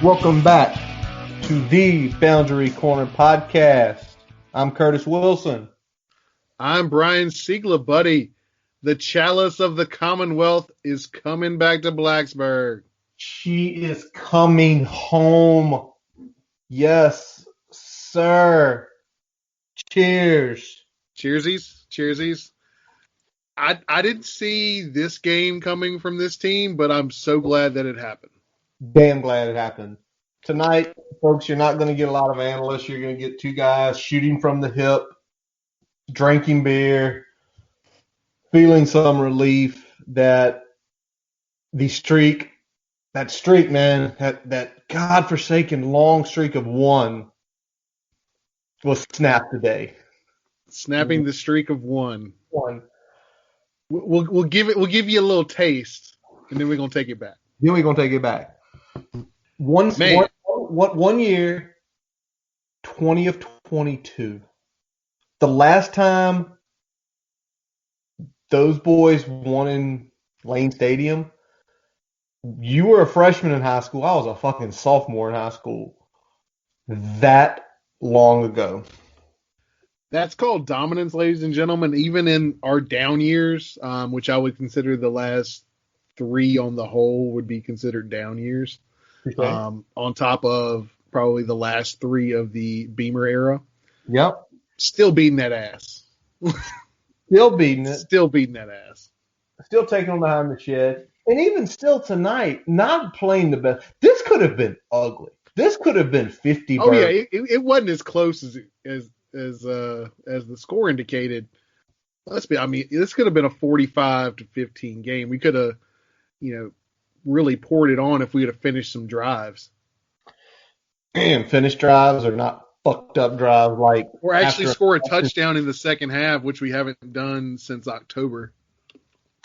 Welcome back to the Boundary Corner podcast. I'm Curtis Wilson. I'm Brian Siegler, buddy. The chalice of the Commonwealth is coming back to Blacksburg. She is coming home. Yes, sir. Cheers. Cheersies. I didn't see this game coming from this team, but I'm so glad that it happened. Damn glad it happened. Tonight, folks, you're not going to get a lot of analysts. You're going to get two guys shooting from the hip, drinking beer, feeling some relief that the streak, man, that godforsaken long streak of one was snapped today. Snapping the streak of one. We'll give you a little taste, and then we're gonna take it back. One year, 20 of 22. The last time those boys won in Lane Stadium, you were a freshman in high school. I was a fucking sophomore in high school. That long ago. That's called dominance, ladies and gentlemen. Even in our down years, which I would consider the last three on the whole would be considered down years, on top of probably the last three of the Beamer era. Yep. Still beating that ass. Still beating it. Still beating that ass. Still taking them behind the shed. And even still tonight, not playing the best. This could have been ugly. This could have been 50. Oh, yeah. It wasn't as close as the score indicated. This could have been a 45-15 game. We could have, really poured it on if we would have finished some drives. And finished drives are not fucked up drives like. Or actually score a touchdown in the second half, which we haven't done since October.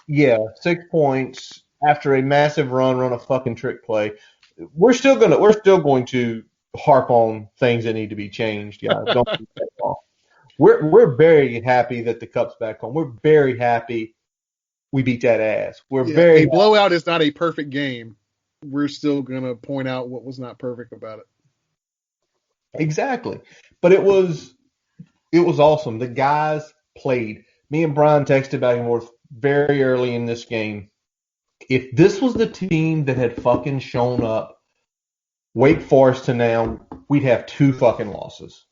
Yeah, 6 points after a massive run a fucking trick play. We're still going to harp on things that need to be changed, guys. Don't beat that off. We're very happy that the Cup's back home. We're very happy we beat that ass. A blowout is not a perfect game. We're still gonna point out what was not perfect about it. Exactly. But it was awesome. The guys played. Me and Brian texted back and forth very early in this game. If this was the team that had fucking shown up Wake Forest to now, we'd have 2 fucking losses.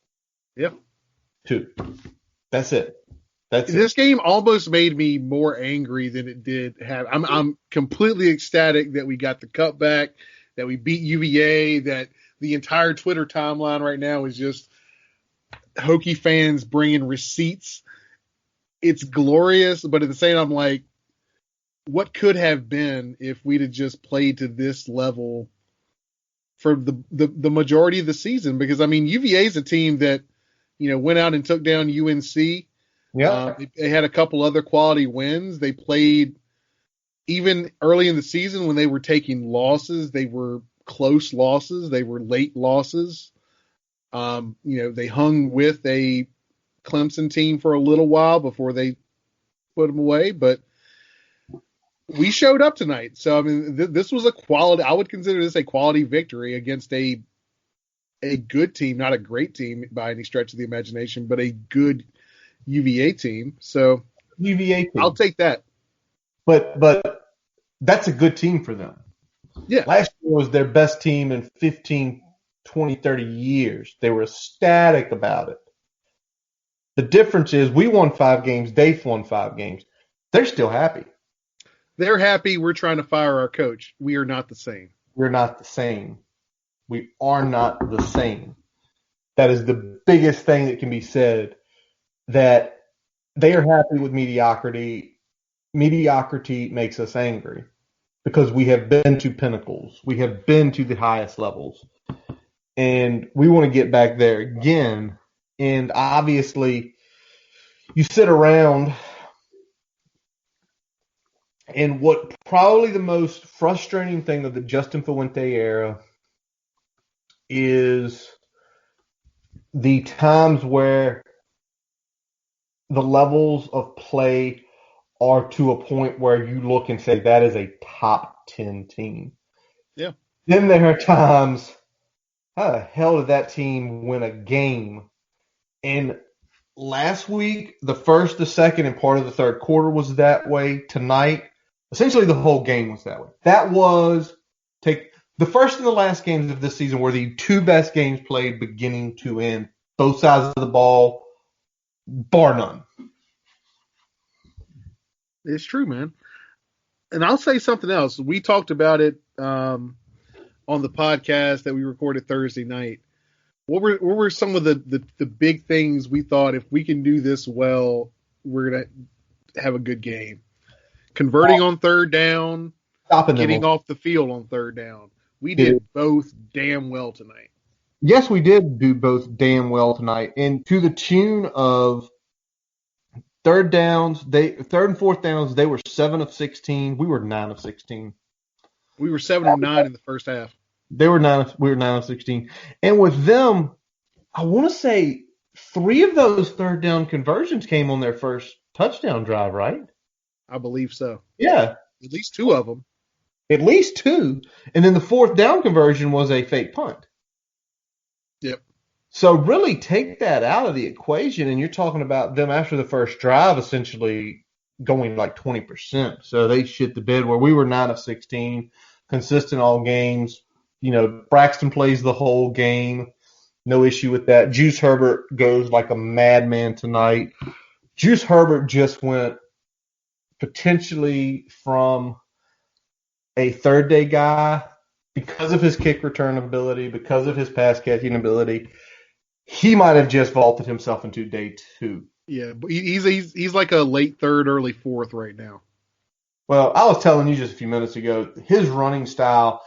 Yep. 2. That's it. This game almost made me more angry than it did have. I'm completely ecstatic that we got the Cup back, that we beat UVA, that the entire Twitter timeline right now is just Hokie fans bringing receipts. It's glorious, but at the same time, I'm like, what could have been if we'd have just played to this level for the majority of the season? Because, UVA is a team that, went out and took down UNC. Yeah. They had a couple other quality wins. They played even early in the season when they were taking losses. They were close losses. They were late losses. They hung with a Clemson team for a little while before they put them away, but we showed up tonight. So, this was I would consider this a quality victory against a good team, not a great team by any stretch of the imagination, but a good UVA team. So UVA team. I'll take that. But that's a good team for them. Yeah. Last year was their best team in 15, 20, 30 years. They were ecstatic about it. The difference is we won 5 games. They've won 5 games. They're still happy. They're happy. We're trying to fire our coach. We are not the same. We're not the same. We are not the same. That is the biggest thing that can be said, that they are happy with mediocrity. Mediocrity makes us angry because we have been to pinnacles. We have been to the highest levels. And we want to get back there again. And obviously, you sit around, and what probably the most frustrating thing of the Justin Fuente era is the times where the levels of play are to a point where you look and say that is a top 10 team. Yeah. Then there are times how the hell did that team win a game? And last week, the first, the second, and part of the third quarter was that way. Tonight, essentially the whole game was that way. That was the first and the last games of this season were the two best games played beginning to end. Both sides of the ball, bar none. It's true, man. And I'll say something else. We talked about it on the podcast that we recorded Thursday night. What were some of the big things we thought if we can do this well, we're going to have a good game? Converting on third down, getting off the field on third down. We did both damn well tonight. Yes, we did do both damn well tonight. And to the tune of third and fourth downs, they were 7 of 16. We were 9 of 16. We were 7 of 9 in the first half. We were 9 of 16. And with them, I want to say 3 of those third down conversions came on their first touchdown drive, right? I believe so. Yeah. At least 2 of them. At least 2. And then the fourth down conversion was a fake punt. Yep. So really take that out of the equation, and you're talking about them after the first drive essentially going like 20%. So they shit the bed where we were 9 of 16, consistent all games. You know, Braxton plays the whole game. No issue with that. Juice Herbert goes like a madman tonight. Juice Herbert just went potentially from a third day guy because of his kick return ability, because of his pass catching ability. He might have just vaulted himself into day 2. Yeah, but he's like a late third, early fourth right now. Well, I was telling you just a few minutes ago, his running style,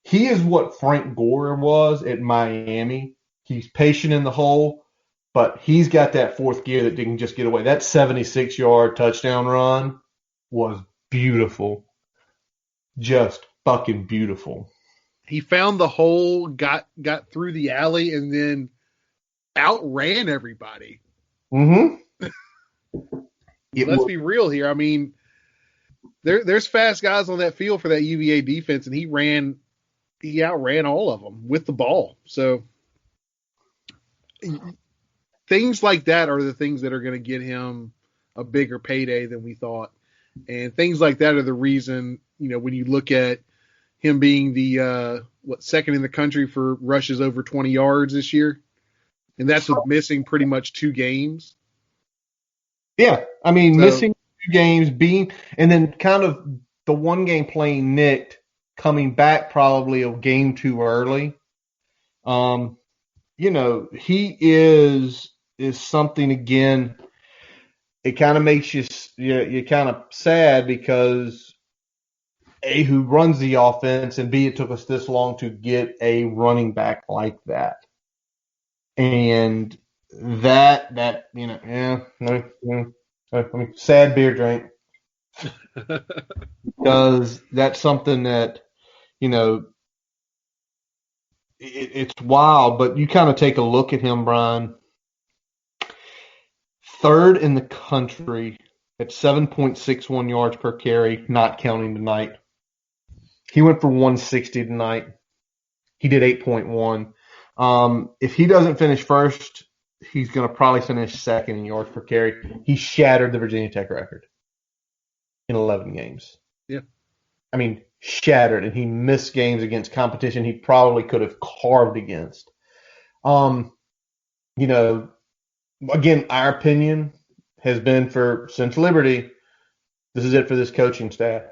he is what Frank Gore was at Miami. He's patient in the hole, but he's got that fourth gear that didn't just get away. That 76-yard touchdown run was beautiful. Just fucking beautiful. He found the hole, got through the alley, and then outran everybody. Mm-hmm. Let's be real here. I mean, there's fast guys on that field for that UVA defense, and he outran all of them with the ball. So things like that are the things that are going to get him a bigger payday than we thought. And things like that are the reason, you know, when you look at him being the second in the country for rushes over 20 yards this year, and that's with missing pretty much 2 games. Yeah, I mean, missing 2 games, and then kind of the one game playing nicked, coming back probably a game too early. You know, he is something again. It kind of makes you kind of sad because A, who runs the offense, and B, it took us this long to get a running back like that. And that you know, sad beer drink. Because that's something that, you know, it's wild, but you kind of take a look at him, Brian. 3rd in the country at 7.61 yards per carry, not counting tonight. He went for 160 tonight. He did 8.1. If he doesn't finish first, he's going to probably finish second in yards per carry. He shattered the Virginia Tech record in 11 games. Yeah. I mean, shattered, and he missed games against competition he probably could have carved against. You know, again, our opinion has been since Liberty, this is it for this coaching staff.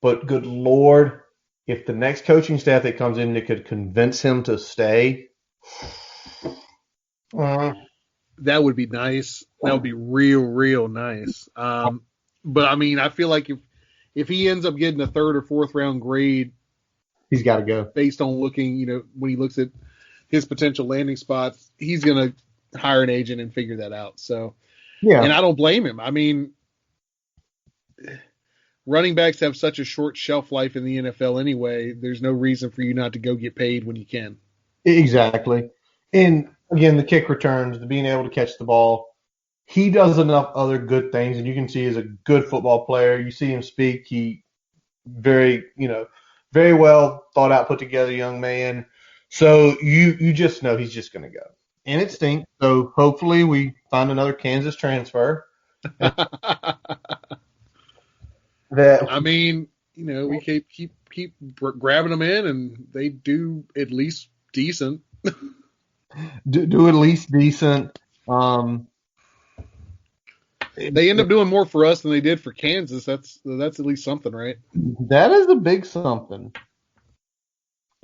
But good Lord, if the next coaching staff that comes in that could convince him to stay, that would be nice. That would be real nice. But I mean, I feel like if he ends up getting a 3rd or 4th round grade, he's got to go. Based on looking, you know, when he looks at his potential landing spots, he's going to hire an agent and figure that out. So, yeah. And I don't blame him. I mean, running backs have such a short shelf life in the NFL anyway. There's no reason for you not to go get paid when you can. Exactly. And again, the kick returns, the being able to catch the ball. He does enough other good things, and you can see he's a good football player. You see him speak. He very well thought out, put together young man. So you just know he's just going to go. And it stinks. So hopefully we find another Kansas transfer. That I mean, we keep grabbing them in, and they do at least decent. do at least decent. They end up doing more for us than they did for Kansas. That's at least something, right? That is a big something.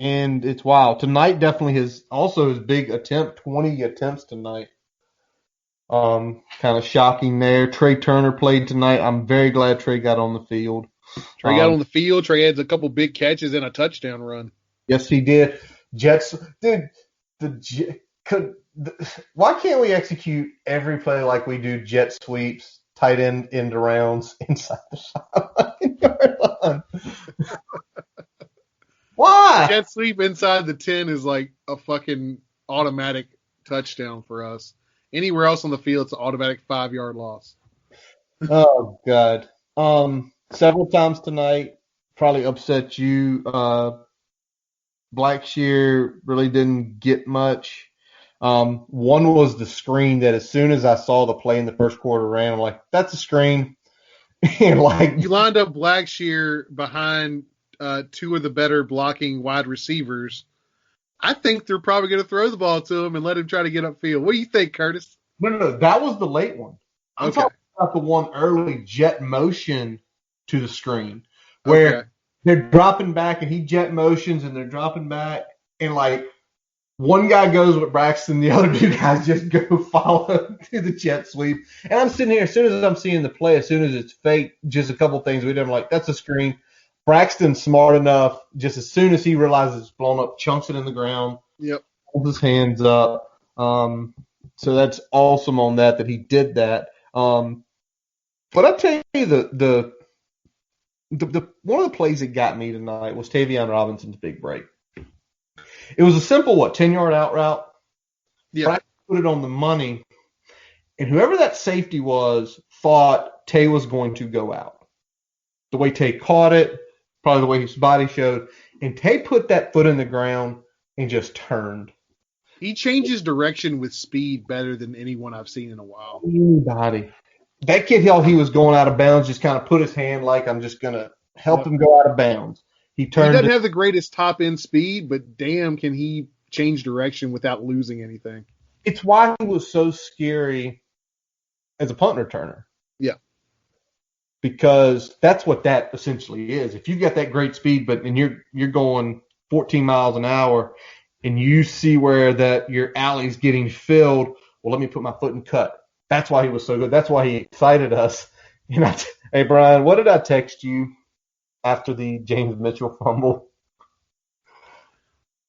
And it's wild. Tonight definitely his big attempt, 20 attempts tonight. Kind of shocking there. Trey Turner played tonight. I'm very glad Trey got on the field. Trey got on the field. Trey had a couple big catches and a touchdown run. Yes, he did. Jets, dude. Why can't we execute every play like we do jet sweeps, tight end rounds inside the sideline? Why? Jet sweep inside the 10 is like a fucking automatic touchdown for us. Anywhere else on the field, it's an automatic 5-yard loss. Oh, God. Several times tonight, probably upset you. Blackshear really didn't get much. One was the screen that as soon as I saw the play in the first quarter ran, I'm like, that's a screen. And you lined up Blackshear behind two of the better blocking wide receivers. I think they're probably going to throw the ball to him and let him try to get upfield. What do you think, Curtis? No, that was the late one. I'm talking about the one early jet motion to the screen where they're dropping back and he jet motions and they're dropping back and like one guy goes with Braxton, the other two guys just go follow to the jet sweep. And I'm sitting here, as soon as I'm seeing the play, as soon as it's fake, just a couple things we did, I'm like, that's a screen. Braxton's smart enough, just as soon as he realizes it's blown up, chunks it in the ground, holds his hands up. So that's awesome on that he did that. But I tell you, the one of the plays that got me tonight was Tavion Robinson's big break. It was a simple 10-yard out route. Yeah, but I put it on the money, and whoever that safety was thought Tay was going to go out. The way Tay caught it, probably the way his body showed, and Tay put that foot in the ground and just turned. He changes direction with speed better than anyone I've seen in a while. Anybody. That kid thought he was going out of bounds, just kind of put his hand like I'm just going to help him go out of bounds. He doesn't have the greatest top-end speed, but damn can he change direction without losing anything. It's why he was so scary as a punt returner. Yeah. Because that's what that essentially is. If you've got that great speed, and you're going 14 miles an hour, and you see where your alley's getting filled, well, let me put my foot and cut. That's why he was so good. That's why he excited us. Hey, Brian, what did I text you after the James Mitchell fumble?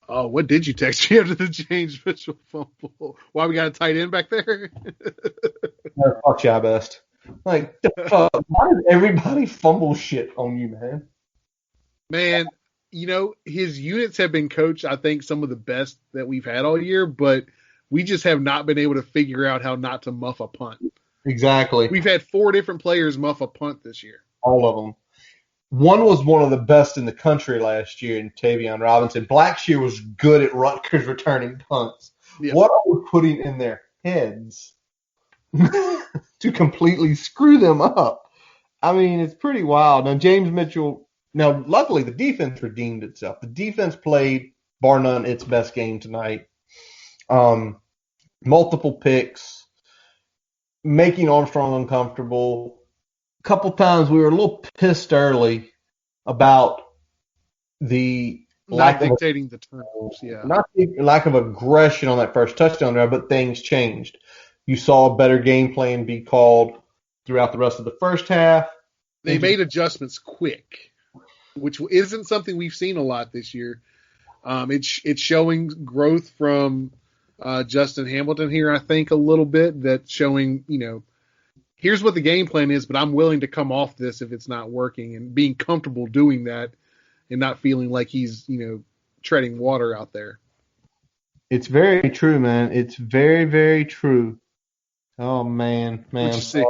Oh, what did you text me after the James Mitchell fumble? Why we got a tight end back there? Fuck yeah, best. Like, why does everybody fumble shit on you, man? Man, his units have been coached, I think, some of the best that we've had all year, but we just have not been able to figure out how not to muff a punt. Exactly. We've had 4 different players muff a punt this year. All of them. One was one of the best in the country last year in Tavion Robinson. Blackshear was good at Rutgers returning punts. Yep. What are we putting in their heads to completely screw them up? I mean, it's pretty wild. Now, James Mitchell, luckily the defense redeemed itself. The defense played, bar none, its best game tonight. Multiple picks, making Armstrong uncomfortable. A couple times we were a little pissed early about the not dictating the terms, not the lack of aggression on that first touchdown drive, but things changed. You saw a better game plan be called throughout the rest of the first half. They made adjustments quick, which isn't something we've seen a lot this year. It's showing growth from Justin Hamilton here, I think, a little bit. That's showing, here's what the game plan is, but I'm willing to come off this if it's not working, and being comfortable doing that and not feeling like he's, treading water out there. It's very true, man. It's very, very true. Oh, man. What you see?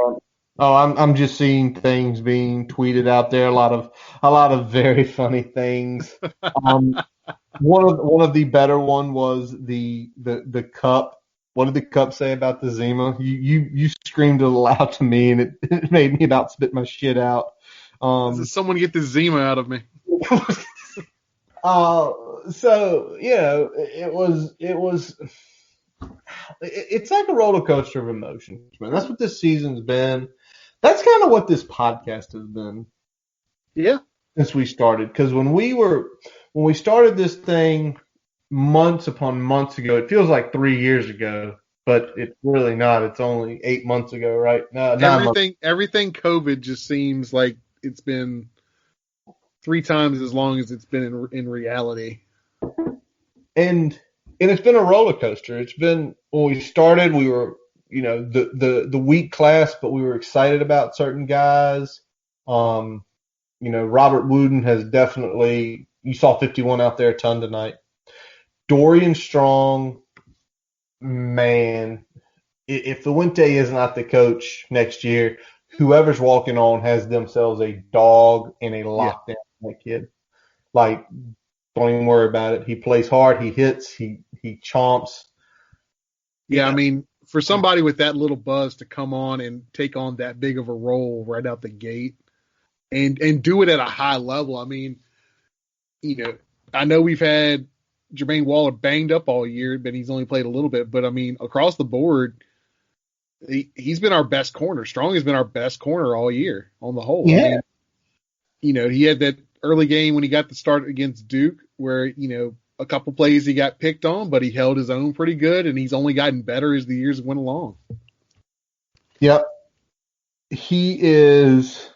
I'm just seeing things being tweeted out there. A lot of very funny things. One of the better one was the cup. What did the cup say about the Zima? You screamed it loud to me, and it made me about spit my shit out. Someone get the Zima out of me. So it's like a roller coaster of emotions, man. That's what this season's been. That's kind of what this podcast has been Yeah. since we started. Because when we started this thing months upon months ago, it feels like 3 years ago, but it's really not. It's only 8 months ago, right? No, 9 months. Everything COVID just seems like it's been 3 times as long as it's been in reality. And it's been a roller coaster. It's been when we started, we were the weak class, but we were excited about certain guys. Robert Wooden has definitely, you saw 51 out there a ton tonight. Dorian Strong, man, if Fuente is not the coach next year, whoever's walking on has themselves a dog in a lockdown. That kid, like, don't even worry about it. He plays hard. He hits. He chomps. Yeah, I mean, for somebody with that little buzz to come on and take on that big of a role right out the gate and do it at a high level. I mean, I know we've had Jermaine Waller banged up all year, but he's only played a little bit. But I mean, across the board, he's been our best corner. Strong has been our best corner all year on the whole. Yeah. I mean, he had that early game when he got the start against Duke where, a couple plays he got picked on, but he held his own pretty good, and he's only gotten better as the years went along. Yep. He is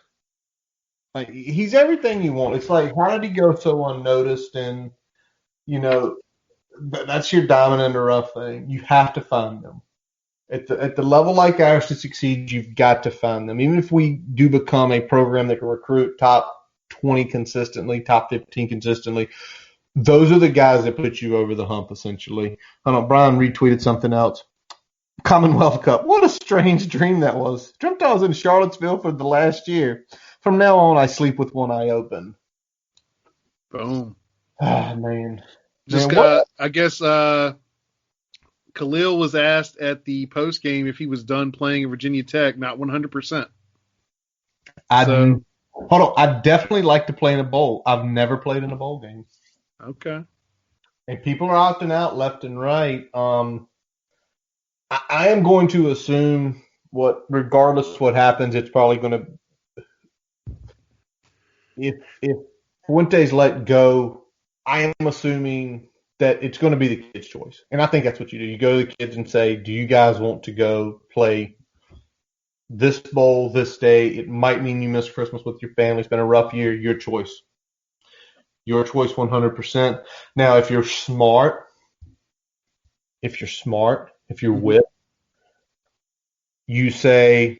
like, he's everything you want. It's like, how did he go so unnoticed? And, that's your diamond in the rough thing. You have to find them. At the level like ours to succeed, you've got to find them. Even if we do become a program that can recruit top 20 consistently, top 15 consistently, those are the guys that put you over the hump, essentially. I don't know, Brian retweeted something else. Commonwealth Cup. What a strange dream that was. Dreamt I was in Charlottesville for the last year. From now on, I sleep with one eye open. Boom. Ah, man. Just, I guess Khalil was asked at the post game if he was done playing at Virginia Tech, not 100%. Hold on. I'd definitely like to play in a bowl. I've never played in a bowl game. Okay. And people are opting out left and right. I am going to assume regardless of what happens, it's probably going to, if Fuentes let go, I am assuming that it's going to be the kids' choice. And I think that's what you do. You go to the kids and say, do you guys want to go play this bowl this day? It might mean you miss Christmas with your family. It's been a rough year. Your choice. Your choice 100%. Now, if you're smart, if you're with, you say,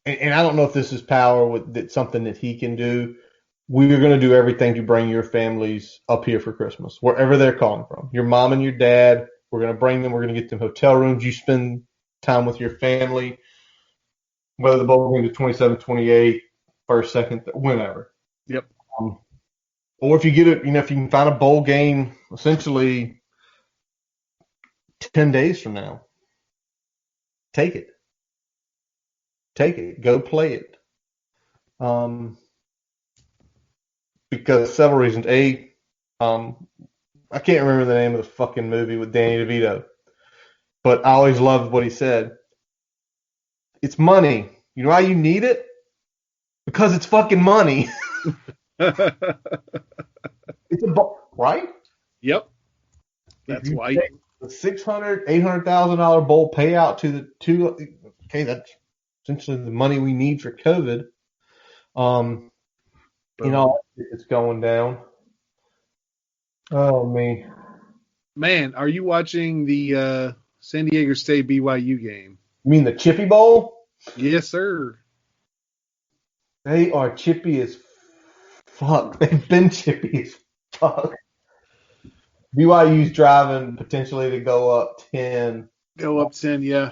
and I don't know if this is power, that's something that he can do. We're going to do everything to bring your families up here for Christmas, wherever they're calling from. Your mom and your dad, we're going to bring them. We're going to get them hotel rooms. You spend time with your family, whether the bowl game is 27, 28, first, second, whenever. Yep. Or if you get it, if you can find a bowl game essentially 10 days from now, take it. Go play it. Because several reasons. I can't remember the name of the fucking movie with Danny DeVito, but I always loved what he said. It's money. You know why you need it? Because it's fucking money. It's right? Yep. That's why. The $600,000, $800,000 bowl payout that's essentially the money we need for COVID. It's going down. Oh, me. Man, are you watching the San Diego State BYU game? You mean the Chippy Bowl? Yes, sir. They are chippy as fuck. They've been chippy as fuck. BYU's driving potentially to go up 10. Go up 10, yeah.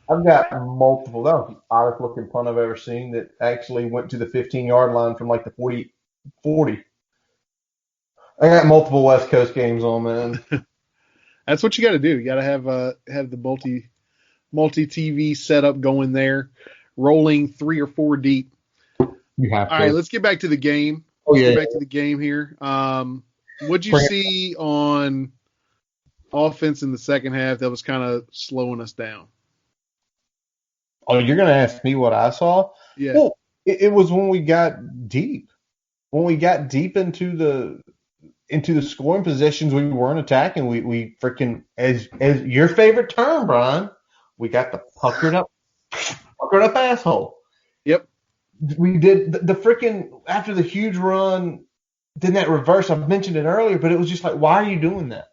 I've got multiple. That was the oddest looking punt I've ever seen that actually went to the 15-yard line from like the 40. I got multiple West Coast games on, man. That's what you got to do. You got to have the multi TV setup going there, rolling 3 or 4 deep. You have All to. right, let's get back to the game. Oh, Let's yeah. get back to the game here. What'd you see on offense in the second half that was kind of slowing us down? Oh, you're going to ask me what I saw? Yeah. Well, it was when we got deep. When we got deep into the scoring positions, we weren't attacking. We freaking, as your favorite term, Brian, we got the puckered up asshole. Yep. We did the freaking, after the huge run, then that reverse. I've mentioned it earlier, but it was just like, why are you doing that?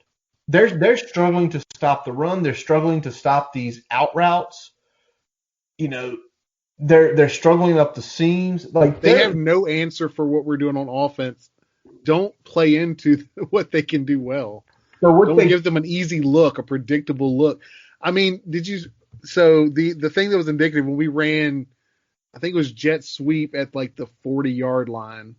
They're struggling to stop the run. They're struggling to stop these out routes. You know, they're struggling up the seams. Like they have no answer for what we're doing on offense. Don't play into what they can do well. So don't give them an easy look, a predictable look. I mean, so the thing that was indicative when we ran, I think it was jet sweep at like the 40-yard line,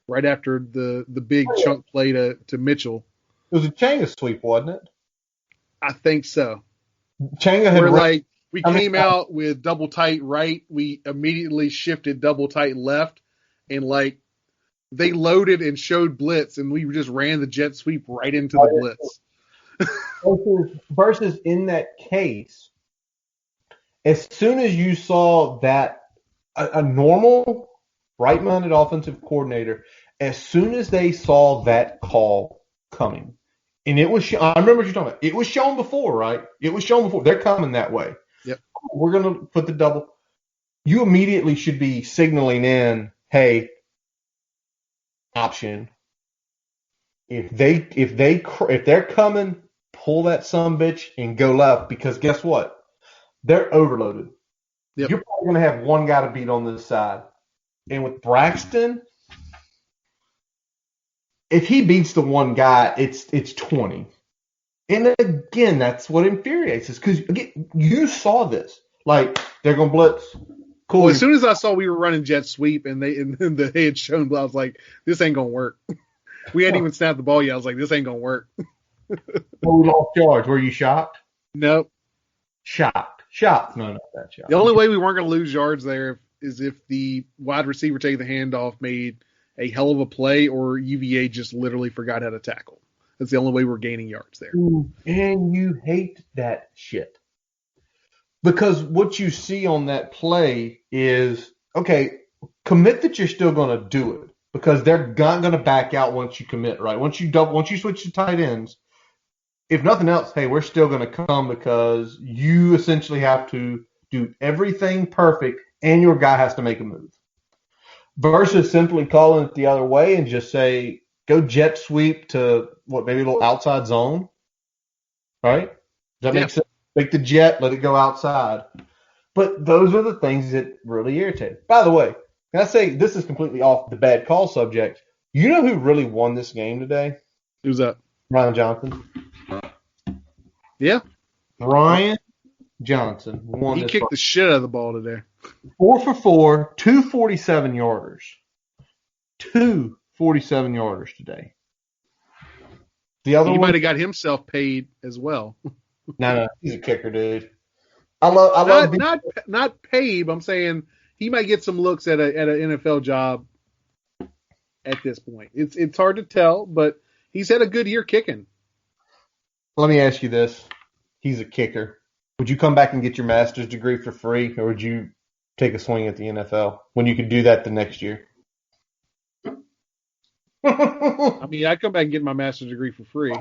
right after the big chunk play to Mitchell. It was a Changa sweep, wasn't it? I think so. Changa had we came out with double tight right. We immediately shifted double tight left, and like they loaded and showed blitz, and we just ran the jet sweep right into the blitz. Versus in that case, as soon as you saw that a normal right-minded offensive coordinator, as soon as they saw that call coming, and it was, I remember what you're talking about. It was shown before, right? It was shown before. They're coming that way. Yep. We're going to put the double. You immediately should be signaling in, hey, option. If they're coming, pull that sumbitch and go left, because guess what? They're overloaded. Yep. You're probably going to have one guy to beat on this side. And with Braxton, if he beats the one guy, it's 20. And again, that's what infuriates us, because you saw this. Like, they're going to blitz. Cool. Well, as soon as I saw we were running jet sweep and they had shown, I was like, this ain't going to work. We hadn't even snapped the ball yet. I was like, this ain't going to work. Well, we lost yards. Were you shocked? Nope. Shocked. No, not that shocked. The only way we weren't going to lose yards there is if the wide receiver taking the handoff made a hell of a play, or UVA just literally forgot how to tackle. That's the only way we're gaining yards there. And you hate that shit. Because what you see on that play is, okay, commit that you're still going to do it, because they're not going to back out once you commit, right? Once you switch to tight ends, if nothing else, hey, we're still going to come, because you essentially have to do everything perfect and your guy has to make a move. Versus simply calling it the other way and just say, go jet sweep to maybe a little outside zone, right? Does that make sense? Make the jet, let it go outside. But those are the things that really irritate. By the way, can I say, this is completely off the bad call subject. You know who really won this game today? Who's that? Ryan Johnson. Yeah. Ryan Johnson won. He kicked the shit out of the ball today. 4 for 4, 2 47-yarders. 2 47-yarders today. The other he might have got himself paid as well. No, he's a kicker, dude. I love not paid. But I'm saying he might get some looks at an NFL job at this point. It's hard to tell, but he's had a good year kicking. Let me ask you this: he's a kicker. Would you come back and get your master's degree for free, or would you take a swing at the NFL when you could do that the next year? I mean, I'd come back and get my master's degree for free.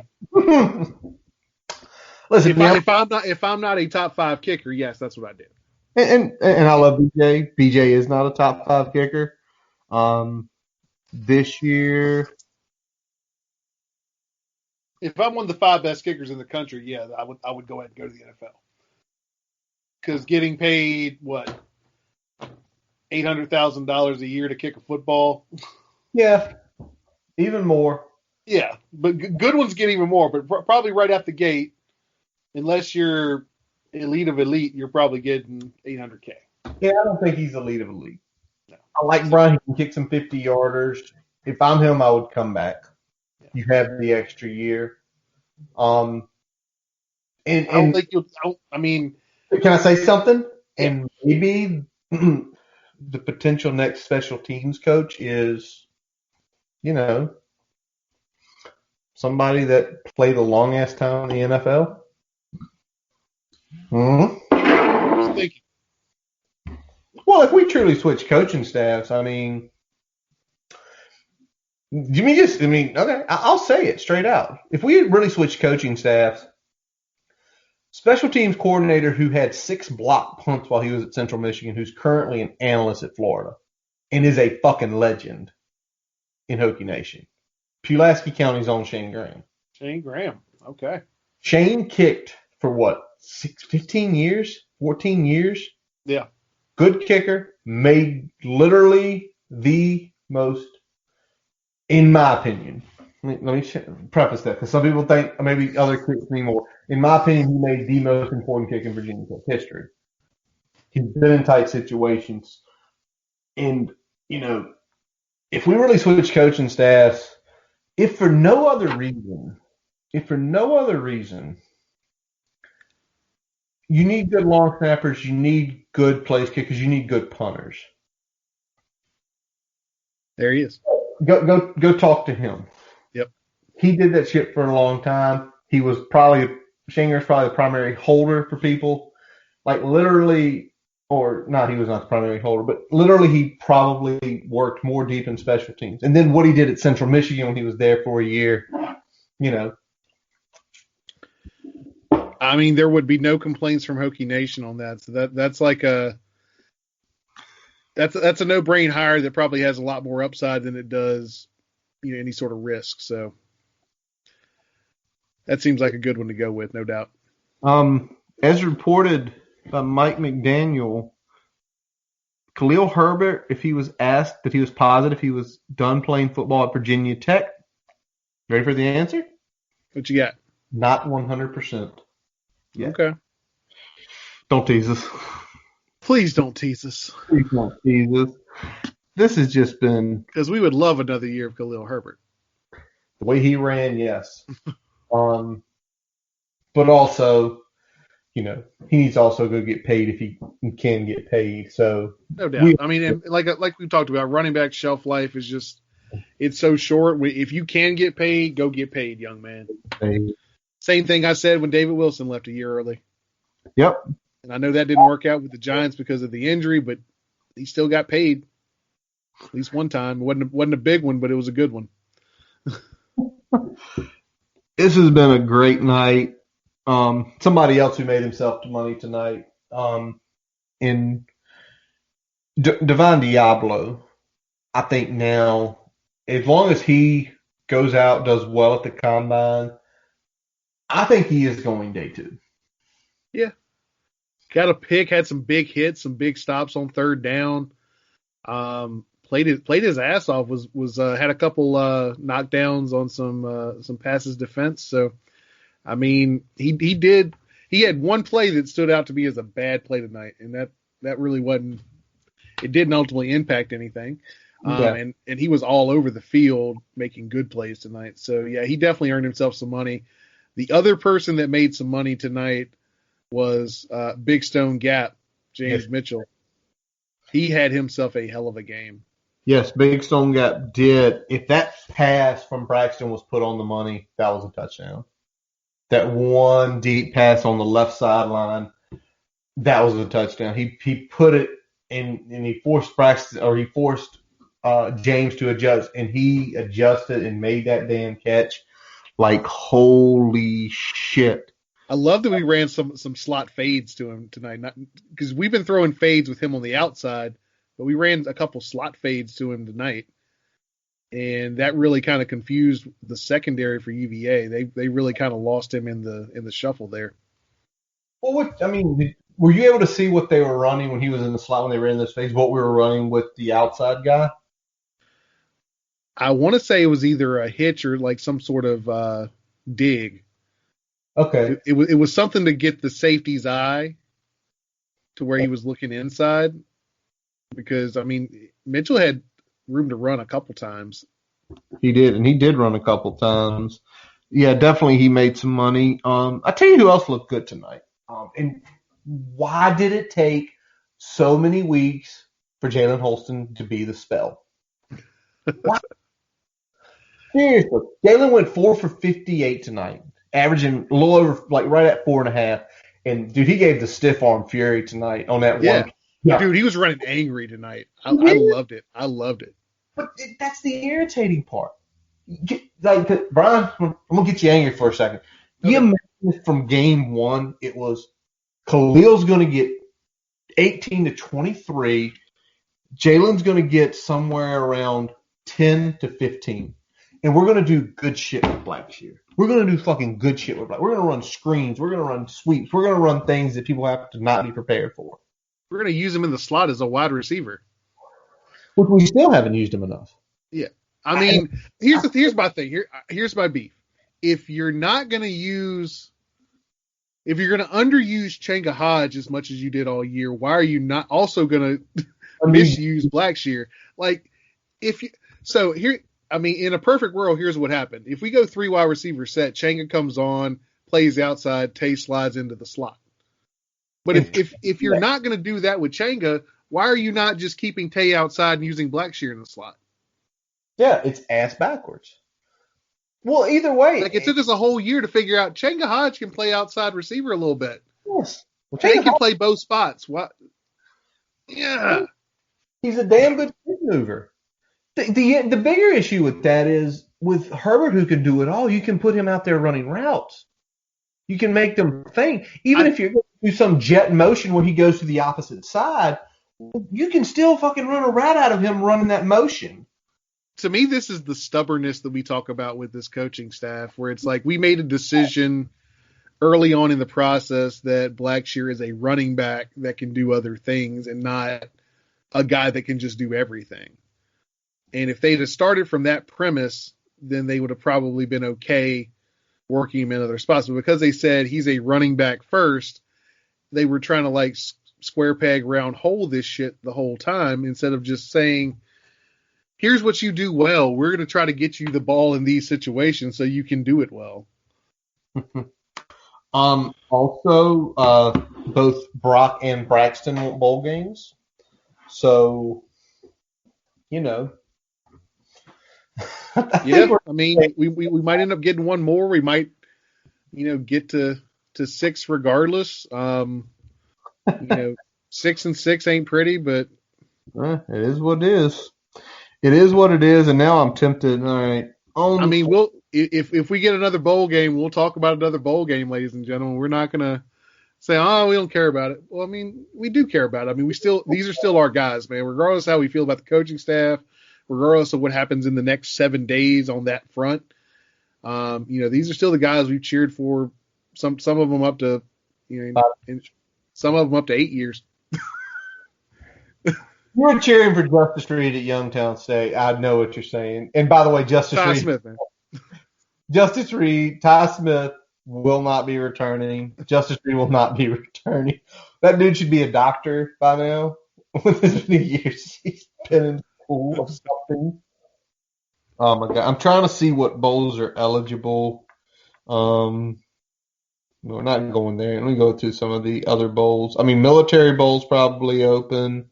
Listen, if I'm not a top 5 kicker, yes, that's what I did. And I love BJ. BJ is not a top 5 kicker. This year, if I'm one of the 5 best kickers in the country, yeah, I would go ahead and go to the NFL. Because getting paid what, $800,000 a year to kick a football? Yeah, even more. Yeah, but good ones get even more. But probably right out the gate, unless you're elite of elite, you're probably getting $800K. Yeah, I don't think he's elite of elite. No. I like Brian. He can kick some 50-yarders. If I'm him, I would come back. Yeah. You have the extra year. And I don't think you'll. I mean, can I say something? yeah. And maybe the potential next special teams coach is, you know, somebody that played a long ass time in the NFL. Mm-hmm. I was thinking. Well, if we truly switch coaching staffs, I mean, okay, I'll say it straight out. If we really switch coaching staffs, special teams coordinator who had 6 block punts while he was at Central Michigan, who's currently an analyst at Florida and is a fucking legend in Hokie Nation. Pulaski County's own Shane Graham. Shane Graham. Okay. Shane kicked for what, 15 years, 14 years? Yeah. Good kicker, made literally the most, in my opinion. Let me preface that because some people think maybe other kicks mean more. In my opinion, he made the most important kick in Virginia Tech history. He's been in tight situations. And, you know, if we really switch coaching staffs, if for no other reason, you need good long snappers, you need good place kickers, you need good punters. There he is. Go talk to him. Yep. He did that shit for a long time. He was Shinger's probably the primary holder for people. Like literally, or not, he was not the primary holder, but literally he probably worked more deep in special teams. And then what he did at Central Michigan when he was there for a year, you know. I mean, there would be no complaints from Hokie Nation on that. So that's like that's a no-brain hire that probably has a lot more upside than it does, you know, any sort of risk. So that seems like a good one to go with, no doubt. As reported by Mike McDaniel, Khalil Herbert, if he was asked if he was positive he was done playing football at Virginia Tech, ready for the answer? What you got? Not 100%. Yeah. Okay. Don't tease us. Please don't tease us. Please don't tease us. This has just been because we would love another year of Khalil Herbert. The way he ran, yes. But also, you know, he needs to also go get paid if he can get paid. So no doubt. I mean, and like we talked about, running back shelf life is just it's so short. If you can get paid, go get paid, young man. Same thing I said when David Wilson left a year early. Yep. And I know that didn't work out with the Giants because of the injury, but he still got paid at least one time. It wasn't a big one, but it was a good one. This has been a great night. Somebody else who made himself money tonight, in Devon Diablo, I think now, as long as he goes out, does well at the combine, I think he is going day 2. Yeah. Got a pick, had some big hits, some big stops on third down. Played his ass off. Was had a couple knockdowns on some passes defense. So, I mean, he had one play that stood out to me as a bad play tonight, and that really wasn't. It didn't ultimately impact anything. And he was all over the field making good plays tonight. So yeah, he definitely earned himself some money. The other person that made some money tonight was Big Stone Gap, James Mitchell. He had himself a hell of a game. Yes, Big Stone Gap did. If that pass from Braxton was put on the money, that was a touchdown. That one deep pass on the left sideline, that was a touchdown. He put it in, and he forced Braxton, or he forced James to adjust, and he adjusted and made that damn catch. Like, holy shit. I love that we ran some slot fades to him tonight, because we've been throwing fades with him on the outside, but we ran a couple slot fades to him tonight, and that really kind of confused the secondary for UVA. They really kind of lost him in the shuffle there. Well, were you able to see what they were running when he was in the slot when they ran those fades? What we were running with the outside guy? I want to say it was either a hitch or like some sort of dig. Okay. It was something to get the safety's eye to where he was looking inside, because I mean Mitchell had room to run a couple times. He did, and he did run a couple times. Yeah, definitely he made some money. I tell you who else looked good tonight. And why did it take so many weeks for Jalen Holston to be the spell? Why? Seriously, Jalen went 4 for 58 tonight, averaging a little over, like right at 4.5. And dude, he gave the stiff arm fury tonight on that Yeah. one. Yeah, Dude, he was running angry tonight. I loved it. I loved it. but that's the irritating part. Like Brian, I'm gonna get you angry for a second. Okay. You imagine from game one, it was Khalil's gonna get 18 to 23. Jalen's gonna get somewhere around 10 to 15. And we're going to do good shit with Blackshear. We're going to do fucking good shit with Blackshear. We're going to run screens. We're going to run sweeps. We're going to run things that people have to not be prepared for. We're going to use him in the slot as a wide receiver. But we still haven't used him enough. Yeah. I mean, here's my thing. Here's my beef. If you're not going to underuse Changa Hodge as much as you did all year, why are you not also going to misuse Blackshear? Like, in a perfect world, here's what happened. If we go 3 wide receiver set, Changa comes on, plays outside, Tay slides into the slot. But if you're not going to do that with Changa, why are you not just keeping Tay outside and using Blackshear in the slot? Yeah, it's ass backwards. Well, either way. Like, it took us a whole year to figure out Changa Hodge can play outside receiver a little bit. Yes. Well, Tay can play both spots. What? Yeah. He's a damn good kick mover. The bigger issue with that is with Herbert, who can do it all, you can put him out there running routes. You can make them think. Even if you're going to do some jet motion where he goes to the opposite side, you can still fucking run a route out of him running that motion. To me, this is the stubbornness that we talk about with this coaching staff, where it's like we made a decision early on in the process that Blackshear is a running back that can do other things and not a guy that can just do everything. And if they'd have started from that premise, then they would have probably been okay working him in other spots. But because they said he's a running back first, they were trying to like square peg round hole this shit the whole time instead of just saying, here's what you do well. We're going to try to get you the ball in these situations so you can do it well. Also, both Brock and Braxton want bowl games. So, you know. Yeah, I mean, we might end up getting one more. We might, get to 6 regardless. 6 and 6 ain't pretty, but it is what it is. It is what it is, and now I'm tempted. All right. If we get another bowl game, we'll talk about another bowl game, ladies and gentlemen. We're not gonna say, we don't care about it. Well, I mean, we do care about it. I mean, these are still our guys, man. Regardless of how we feel about the coaching staff, regardless of what happens in the next 7 days on that front, these are still the guys we've cheered for. Some of them up to, some of them up to 8 years. You were cheering for Justice Reed at Youngstown State. I know what you're saying. And by the way, Ty Smith, man. Justice Reed, Ty Smith will not be returning. Justice Reed will not be returning. That dude should be a doctor by now. With as many years he's been in school or something. Oh my God. I'm trying to see what bowls are eligible. We're not going there. Let me go to some of the other bowls. I mean, military bowls probably open.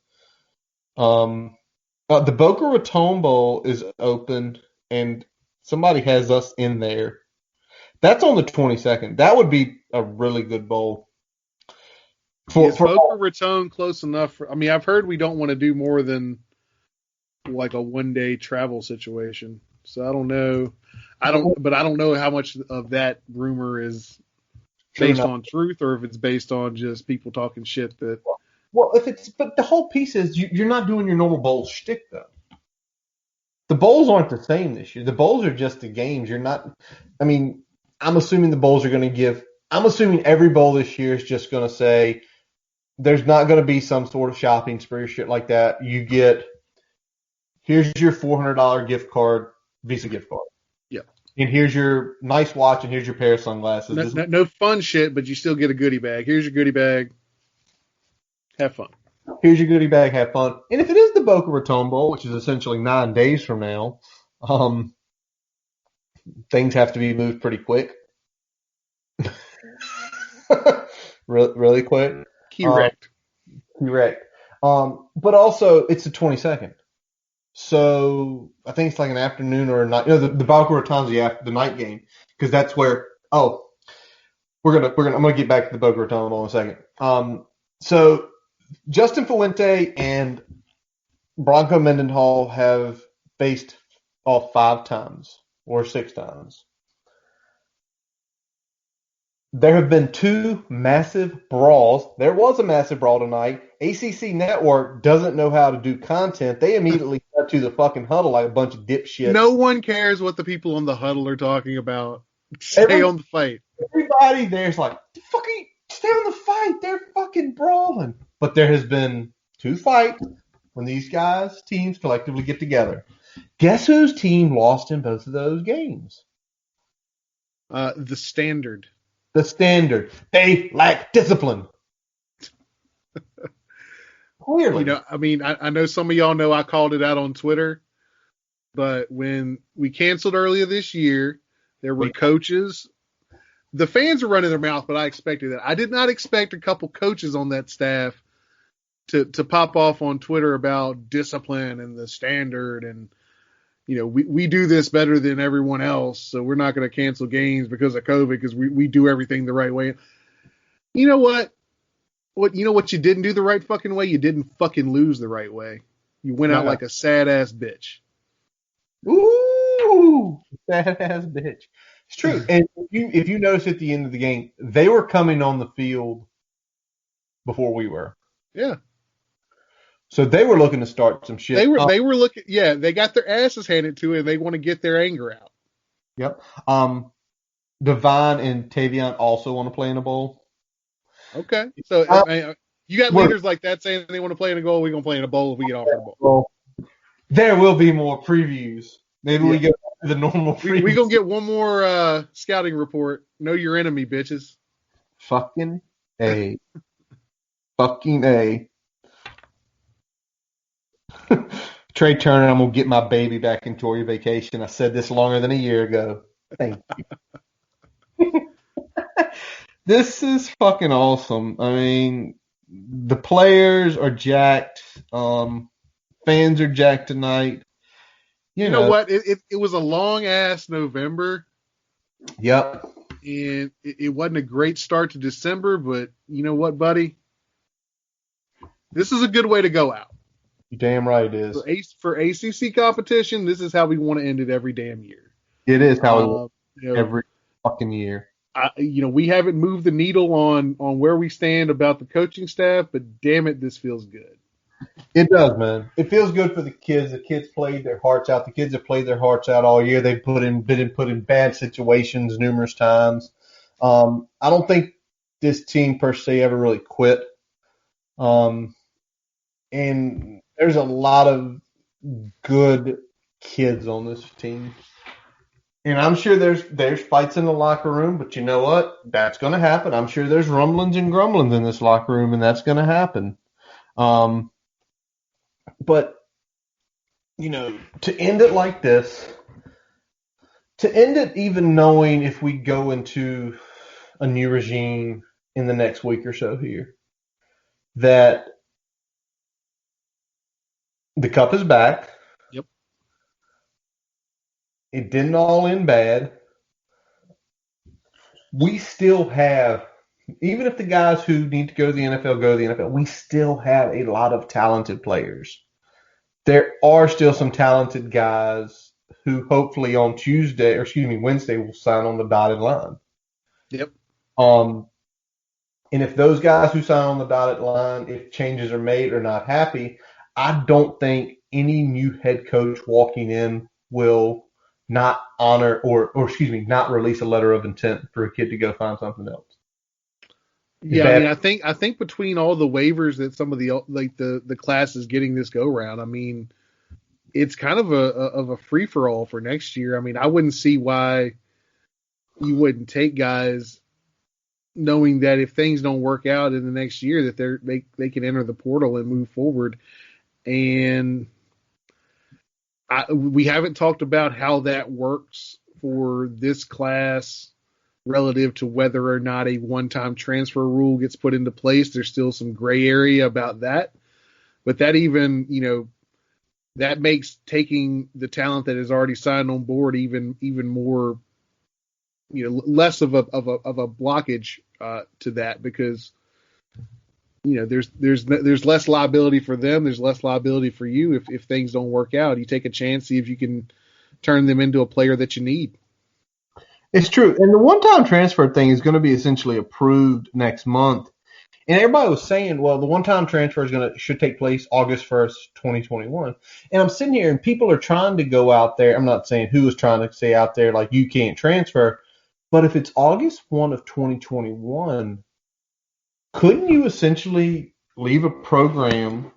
The Boca Raton Bowl is open, and somebody has us in there. That's on the 22nd. That would be a really good bowl. Is Boca Raton close enough? I've heard we don't want to do more than like a 1-day travel situation. So I don't know. I don't know how much of that rumor is based on truth or if it's based on just people talking shit that. Well, but the whole piece is you're not doing your normal bowl shtick though. The bowls aren't the same this year. The bowls are just the games. You're not. I mean, I'm assuming the bowls are going to give. I'm assuming every bowl this year is just going to say there's not going to be some sort of shopping spree or shit like that. You get here's your $400 gift card, Visa gift card. Yeah. And here's your nice watch, and here's your pair of sunglasses. No fun shit, but you still get a goodie bag. Here's your goodie bag. Have fun. Here's your goodie bag. Have fun. And if it is the Boca Raton Bowl, which is essentially 9 days from now, Um, things have to be moved pretty quick. Really quick. Correct. Correct. But also, it's the 22nd. So I think it's like an afternoon or a night. The Boca Raton's the night game because that's where. Oh, I'm gonna get back to the Boca Raton in a second. So Justin Fuente and Bronco Mendenhall have faced off 5 times or 6 times. There have been 2 massive brawls. There was a massive brawl tonight. ACC Network doesn't know how to do content. They immediately cut to the fucking huddle like a bunch of dipshits. No one cares what the people on the huddle are talking about. Stay on the fight. Everybody there's like, fucking stay on the fight. They're fucking brawling. But there has been 2 fights when these guys' teams collectively get together. Guess whose team lost in both of those games? The Standard. The Standard. They lack discipline. Clearly. I know some of y'all know I called it out on Twitter, but when we canceled earlier this year, there were coaches. The fans were running their mouth, but I expected that. I did not expect a couple coaches on that staff to pop off on Twitter about discipline and the Standard and, we do this better than everyone else, so we're not going to cancel games because of COVID because we do everything the right way. You know what? What you didn't do the right fucking way? You didn't fucking lose the right way. You went out like a sad-ass bitch. Ooh, sad-ass bitch. It's true. And if you notice at the end of the game, they were coming on the field before we were. Yeah. So they were looking to start some shit. They were looking. Yeah, they got their asses handed to it. And they want to get their anger out. Yep. Devine and Tavion also want to play in a bowl. Okay. So you got leaders like that saying they want to play in a goal. We're gonna play in a bowl if we get offered a bowl. Well, there will be more previews. Maybe we get the normal previews. We're gonna get one more scouting report. Know your enemy, bitches. Fucking A. Fucking A. Trey Turner, I'm going to get my baby back. Enjoy your vacation. I said this longer than a year ago. Thank you. This is fucking awesome. I mean, the players are jacked. Fans are jacked tonight. You know what? It was a long-ass November. Yep. And it wasn't a great start to December, but you know what, buddy? This is a good way to go out. You're damn right it is. For ACC competition, this is how we want to end it every damn year. It is how every fucking year. We haven't moved the needle on where we stand about the coaching staff, but damn it, this feels good. It does, man. It feels good for the kids. The kids played their hearts out. The kids have played their hearts out all year. They've been put in bad situations numerous times. I don't think this team per se ever really quit. And there's a lot of good kids on this team. And I'm sure there's fights in the locker room, but you know what? That's going to happen. I'm sure there's rumblings and grumblings in this locker room, and that's going to happen. But, to end it like this, to end it even knowing if we go into a new regime in the next week or so here, that the cup is back. Yep. It didn't all end bad. We still have, even if the guys who need to go to the NFL go to the NFL, we still have a lot of talented players. There are still some talented guys who hopefully on Wednesday will sign on the dotted line. Yep. And if those guys who sign on the dotted line, if changes are made, are not happy, I don't think any new head coach walking in will not honor not release a letter of intent for a kid to go find something else. Yeah, I think between all the waivers that some of the class is getting this go round, I mean, it's kind of a free for all for next year. I mean, I wouldn't see why you wouldn't take guys knowing that if things don't work out in the next year, that they can enter the portal and move forward. And We haven't talked about how that works for this class relative to whether or not a one-time transfer rule gets put into place. There's still some gray area about that. But that even, that makes taking the talent that is already signed on board even more, less of a blockage to that, because there's less liability for them. There's less liability for you if things don't work out. You take a chance, see if you can turn them into a player that you need. It's true. And the one-time transfer thing is going to be essentially approved next month. And everybody was saying, well, the one-time transfer should take place August 1st, 2021. And I'm sitting here and people are trying to go out there. I'm not saying who is trying to say out there like you can't transfer, but if it's August 1 of 2021, couldn't you essentially leave a program?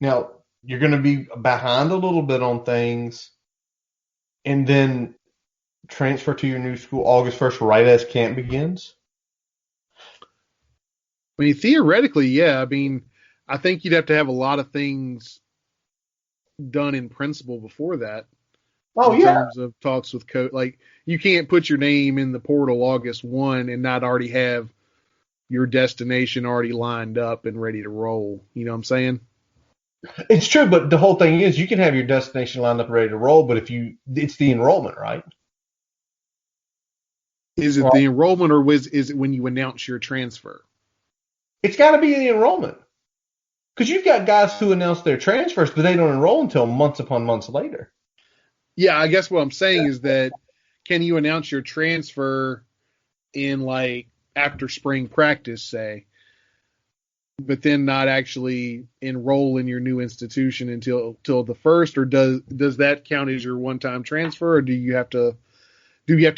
Now, you're going to be behind a little bit on things and then transfer to your new school August 1st right as camp begins? I mean, theoretically, yeah. I mean, I think you'd have to have a lot of things done in principle before that. Oh, in yeah. terms of talks with coach. Like, you can't put your name in the portal August 1 and not already have your destination already lined up and ready to roll. You know what I'm saying? It's true, but the whole thing is you can have your destination lined up ready to roll, but it's the enrollment, right? Is it the enrollment, or is it when you announce your transfer? It's got to be the enrollment. Because you've got guys who announce their transfers, but they don't enroll until months upon months later. Yeah, I guess what I'm saying is that can you announce your transfer in like after spring practice, say, but then not actually enroll in your new institution until the first, or does that count as your one-time transfer, or do you have to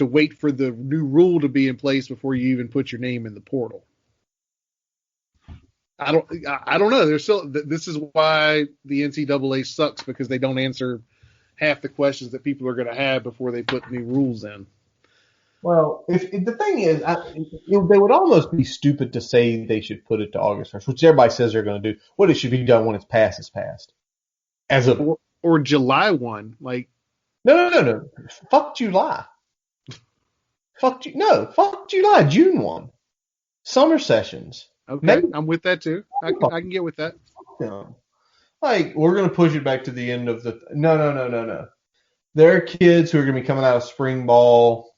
wait for the new rule to be in place before you even put your name in the portal? I don't know. There's still, this is why the NCAA sucks, because they don't answer half the questions that people are going to have before they put new rules in. Well, if the thing is, they would almost be stupid to say they should put it to August 1st, which everybody says they're going to do. What it should be done when it's passed is passed. Or July 1, like. No. Fuck July. Fuck July. June 1. Summer sessions. Okay, Maybe. I'm with that too. I can get with that. No. Like, we're going to push it back to the end of the. No. There are kids who are going to be coming out of spring ball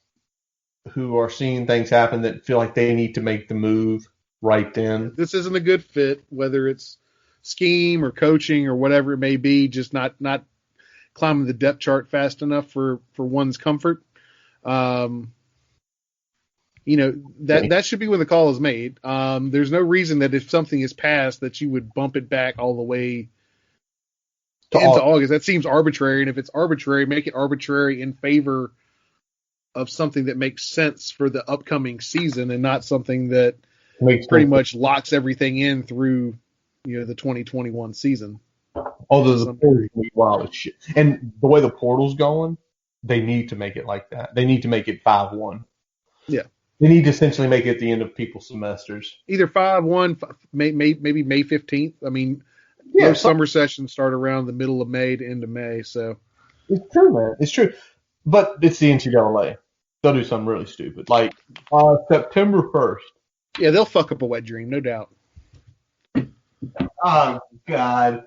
who are seeing things happen that feel like they need to make the move right then. This isn't a good fit, whether it's scheme or coaching or whatever it may be, just not climbing the depth chart fast enough for one's comfort. That should be when the call is made. There's no reason that if something is passed that you would bump it back all the way into August. That seems arbitrary. And if it's arbitrary, make it arbitrary in favor of something that makes sense for the upcoming season, and not something that pretty much locks everything in through, the 2021 season. Although the portal's wild as shit. And the way the portal's going, they need to make it like that. They need to make it 5-1. Yeah. They need to essentially make it at the end of people's semesters. Either 5-1, maybe May 15th. I mean, most summer sessions start around the middle of May to end of May. So it's true, man. It's true. But it's the NCAA. They'll do something really stupid. Like September 1st. Yeah, they'll fuck up a wet dream, no doubt. Oh, God.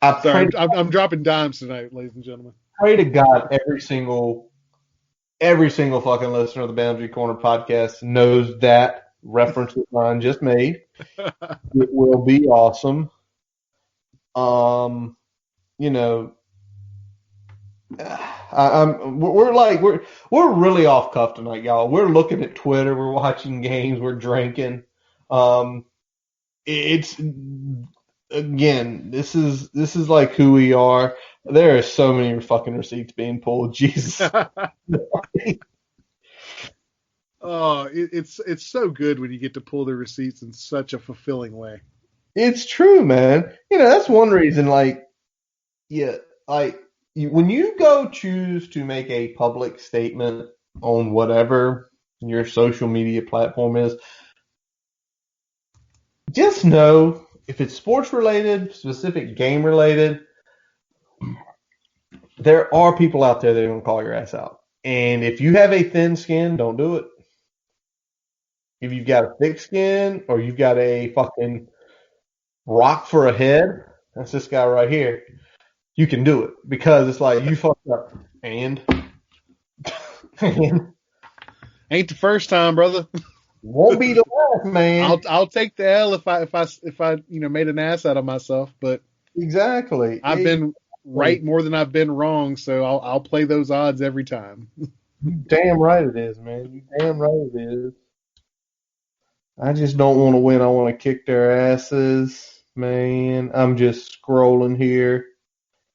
I'm dropping dimes tonight, ladies and gentlemen. Pray to God every single fucking listener of the Boundary Corner podcast knows that reference that Ryan just made. It will be awesome. We're really off cuff tonight, y'all. We're looking at Twitter, we're watching games, we're drinking. It's again, this is like who we are. There are so many fucking receipts being pulled. Jesus. Oh, it's so good when you get to pull the receipts in such a fulfilling way. It's true, man. That's one reason. When you go choose to make a public statement on whatever your social media platform is, just know if it's sports related, specific game related, there are people out there that are going to call your ass out. And if you have a thin skin, don't do it. If you've got a thick skin or you've got a fucking rock for a head, that's this guy right here, you can do it. Because it's like, you fucked up. And Ain't the first time, brother. won't be the last, man. I'll take the L if I made an ass out of myself, but Exactly. I've been right more than I've been wrong, so I'll play those odds every time. You damn right it is, man. You damn right it is. I just don't want to win. I want to kick their asses, man. I'm just scrolling here.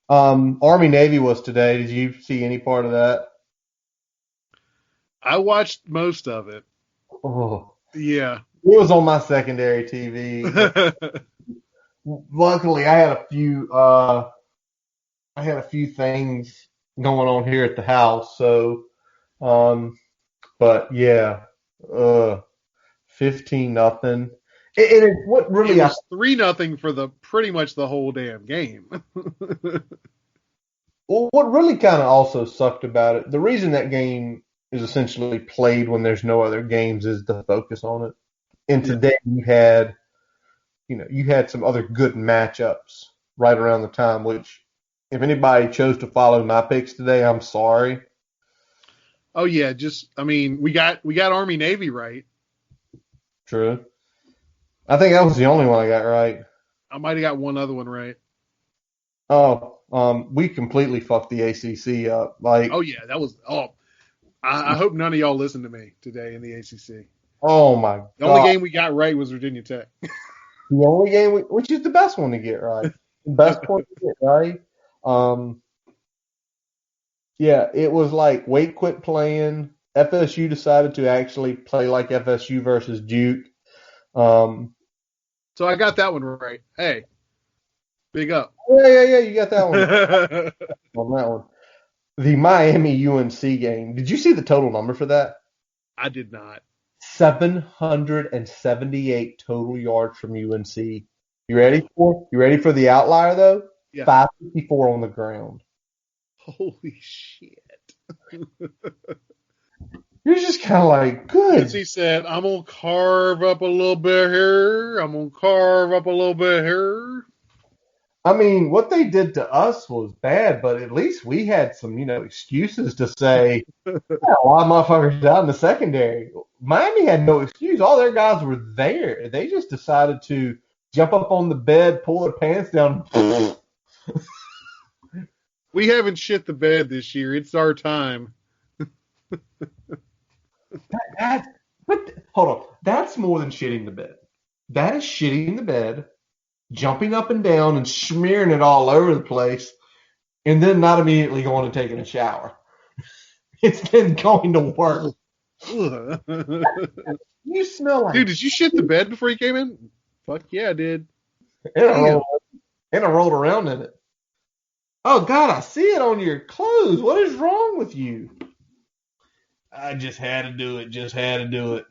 Army Navy was today. Did you see any part of that? I watched most of it. Oh, Yeah. it was on my secondary TV. Luckily, I had a few things going on here at the house. So, but yeah, 15-0. And what really it was 3-0 for pretty much the whole damn game. Well, what really kind of also sucked about it, the reason that game is essentially played when there's no other games is the focus on it. And today you had some other good matchups right around the time, which if anybody chose to follow my picks today, I'm sorry. Oh yeah, we got Army Navy right. True. I think that was the only one I got right. I might have got one other one right. Oh, we completely fucked the ACC up. Oh yeah, that was. I hope none of y'all listened to me today in the ACC. Oh my God! The only game we got right was Virginia Tech. The only game, which is the best one to get right, the best one to get right. Yeah, it was like Wake quit playing. FSU decided to actually play like FSU versus Duke. So I got that one right. Hey, big up. Yeah, you got that one. On that one. The Miami UNC game. Did you see the total number for that? I did not. 778 total yards from UNC. You ready for the outlier though? Yeah. 554 on the ground. Holy shit. You're just kind of like, good. He said, I'm going to carve up a little bit here. I'm going to carve up a little bit here. I mean, what they did to us was bad, but at least we had some, excuses to say, yeah, a lot of motherfuckers out in the secondary. Miami had no excuse. All their guys were there. They just decided to jump up on the bed, pull their pants down. We haven't shit the bed this year. It's our time. Hold on. That's more than shitting the bed. That is shitting the bed, jumping up and down and smearing it all over the place, and then not immediately going and taking a shower. It's then going to work. You smell like... Dude, did you shit the bed before you came in? Fuck yeah, I did. And I rolled around in it. Oh, God, I see it on your clothes. What is wrong with you? I just had to do it.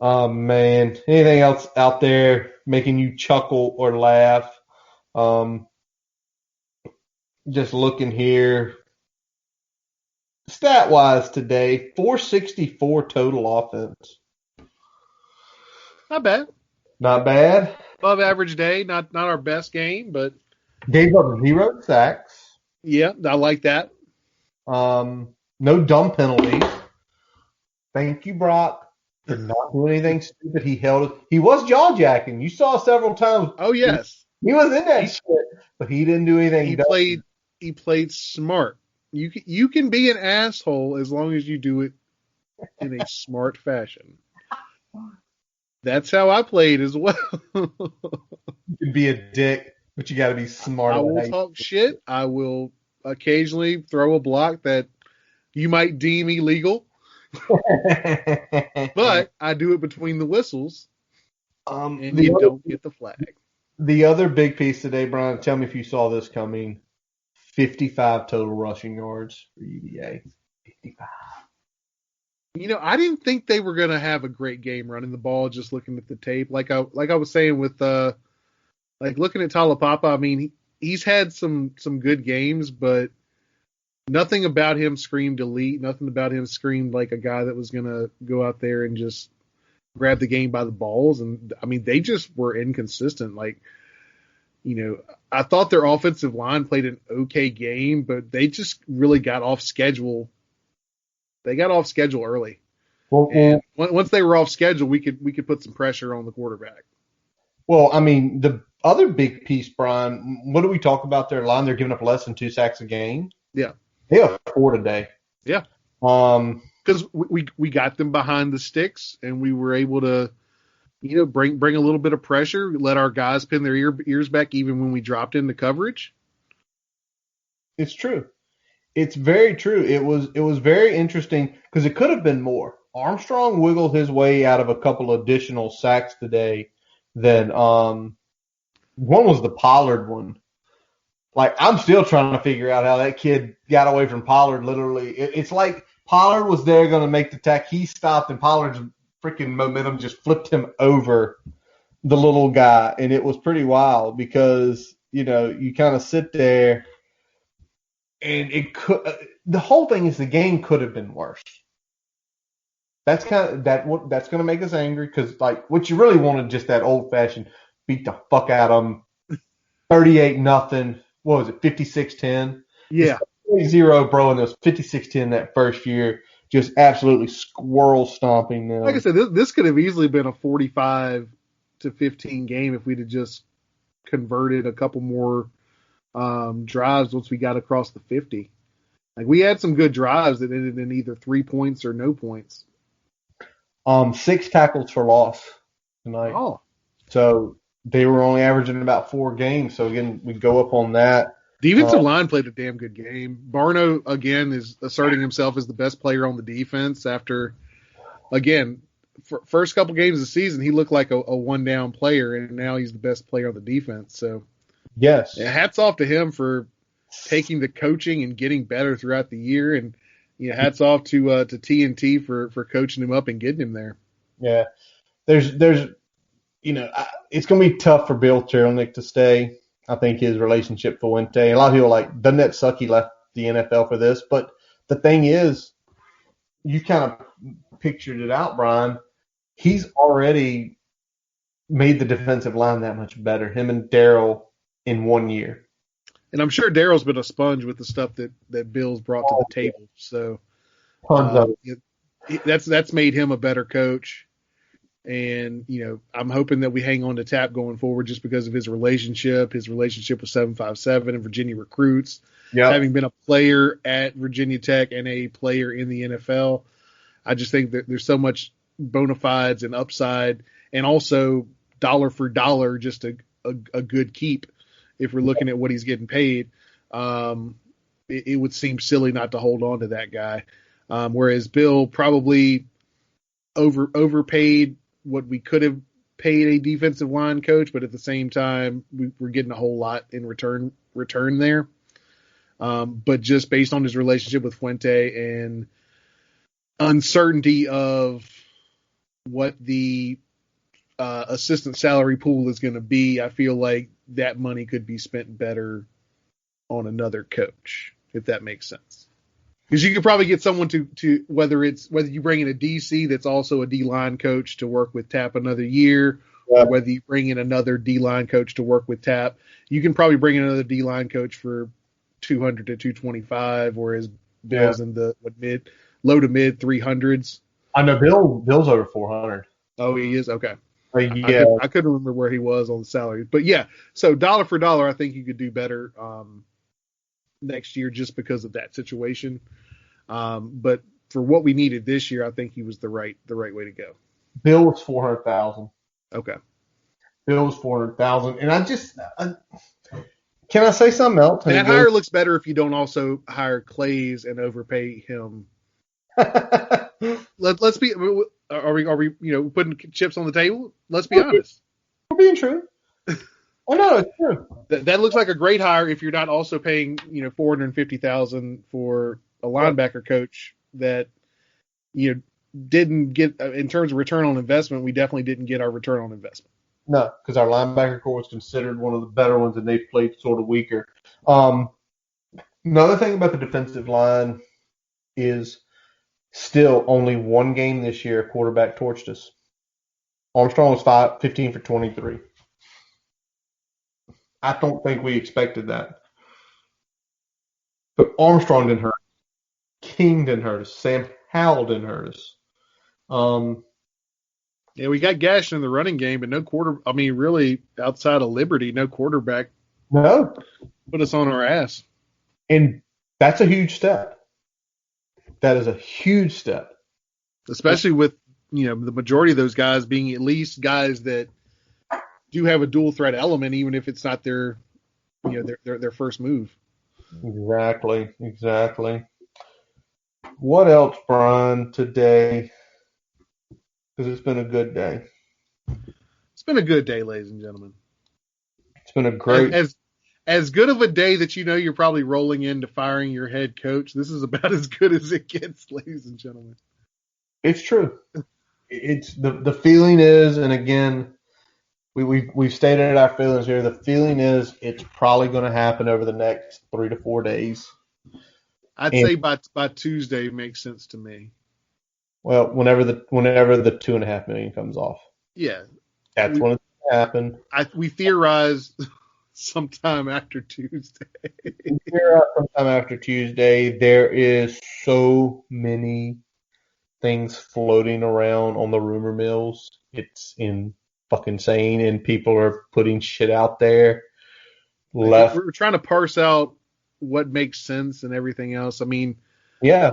Oh, man. Anything else out there making you chuckle or laugh? Just looking here. Stat-wise today, 464 total offense. Not bad. Not bad. Above average day. Not our best game, but... Gave up 0 sacks. Yeah, I like that. No dumb penalties. Thank you, Brock, for not doing anything stupid. He held it. He was jaw jacking. You saw several times. Oh yes, he was in that shit, but he didn't do anything. He played smart. You can be an asshole as long as you do it in a smart fashion. That's how I played as well. You can be a dick, but you got to be smart. I will talk shit. I will occasionally throw a block that you might deem illegal. But I do it between the whistles, and you don't get the flag. The other big piece today, Brian, tell me if you saw this coming. 55 total rushing yards for UVA. 55. I didn't think they were going to have a great game running the ball, just looking at the tape. Like I was saying with looking at Talapapa, I mean, he's had some good games, but Nothing about him screamed elite. Nothing about him screamed like a guy that was going to go out there and just grab the game by the balls. And I mean, they just were inconsistent. Like, I thought their offensive line played an okay game, but they just really got off schedule. They got off schedule early. Well, And once they were off schedule, we could put some pressure on the quarterback. well, I mean, the other big piece, Brian, what do we talk about their line? They're giving up less than 2 sacks a game. Yeah. They have 4 today. Yeah. Um, Because we got them behind the sticks, and we were able to, bring a little bit of pressure, let our guys pin their ears back even when we dropped into coverage. It's true. It's very true. It was very interesting because it could have been more. Armstrong wiggled his way out of a couple additional sacks today. Then one was the Pollard one. Like, I'm still trying to figure out how that kid got away from Pollard. Literally, it's like Pollard was there going to make the tack. He stopped, and Pollard's freaking momentum just flipped him over the little guy, and it was pretty wild because you kind of sit there, and it could. The whole thing is the game could have been worse. That's that's going to make us angry because like what you really wanted just that old fashioned beat the fuck out of them, 38-0. What was it, 56-10? Yeah. 0, bro, and it was 56-10 that first year. Just absolutely squirrel stomping them. Like I said, this could have easily been a 45-15 game if we'd have just converted a couple more drives once we got across the 50. Like, we had some good drives that ended in either 3 points or no points. 6 tackles for loss tonight. Oh. So they were only averaging about 4 games. So again, we go up on that. Defensive line played a damn good game. Barno, again, is asserting himself as the best player on the defense after, again, first couple games of the season, he looked like a one-down player, and now he's the best player on the defense. So, yes, hats off to him for taking the coaching and getting better throughout the year, and hats off to TNT for coaching him up and getting him there. Yeah, there's it's going to be tough for Bill Chernick to stay. I think his relationship Fuente, a lot of people are like, doesn't that suck he left the NFL for this? But the thing is, you kind of pictured it out, Brian. He's already made the defensive line that much better, him and Darryl in 1 year. And I'm sure Darryl's been a sponge with the stuff that Bill's brought to the table. So that's made him a better coach. And, I'm hoping that we hang on to Tap going forward just because of his relationship with 757 and Virginia recruits. Yep. Having been a player at Virginia Tech and a player in the NFL, I just think that there's so much bona fides and upside, and also dollar for dollar, just a good keep if we're looking at what he's getting paid. It would seem silly not to hold on to that guy. Whereas Bill probably overpaid what we could have paid a defensive line coach, but at the same time, we're getting a whole lot in return there. But just based on his relationship with Fuente and uncertainty of what the assistant salary pool is going to be, I feel like that money could be spent better on another coach, if that makes sense. Because you could probably get someone to whether you bring in a DC that's also a D-line coach to work with Tap another year, or whether you bring in another D-line coach to work with Tap, you can probably bring in another D-line coach for $200 to $225, whereas Bill's in the low to mid 300s. I know Bill's over 400. Oh, he is? Okay. Yeah. I couldn't remember where he was on the salary, but yeah. So dollar for dollar, I think you could do better next year just because of that situation. But for what we needed this year, I think he was the right way to go. Bill was 400,000. Okay. Bill was 400,000, and can I say something else? And that hire looks better if you don't also hire Clays and overpay him. Let's be. Are we putting chips on the table? Let's be honest. We're being true. Oh no, it's true. That looks like a great hire if you're not also paying $450,000 for a linebacker coach that didn't get in terms of return on investment. We definitely didn't get our return on investment. No, because our linebacker core was considered one of the better ones, and they played sort of weaker. Another thing about the defensive line is still only one game this year a quarterback torched us. Armstrong was 15 for 23. I don't think we expected that. But Armstrong didn't hurt us. King didn't hurt us. Sam Howell didn't hurt us. Yeah, we got gashed in the running game, but no really, outside of Liberty, no quarterback No. put us on our ass. And that's a huge step. That is a huge step. Especially with, the majority of those guys being at least guys that do have a dual threat element, even if it's not their first move. Exactly. What else, Brian, today? Because it's been a good day. It's been a good day, ladies and gentlemen. It's been a great. As good of a day that you're probably rolling into firing your head coach. This is about as good as it gets, ladies and gentlemen. It's true. It's the feeling is, and again, we've stated our feelings here. The feeling is it's probably going to happen over the next 3 to 4 days. I'd say by Tuesday makes sense to me. Well, whenever the $2.5 million comes off. Yeah. That's when it's going to happen. We theorize sometime after Tuesday. Sometime after Tuesday. There is so many things floating around on the rumor mills. It's fucking insane, and people are putting shit out there. We're trying to parse out what makes sense and everything else. I mean, yeah.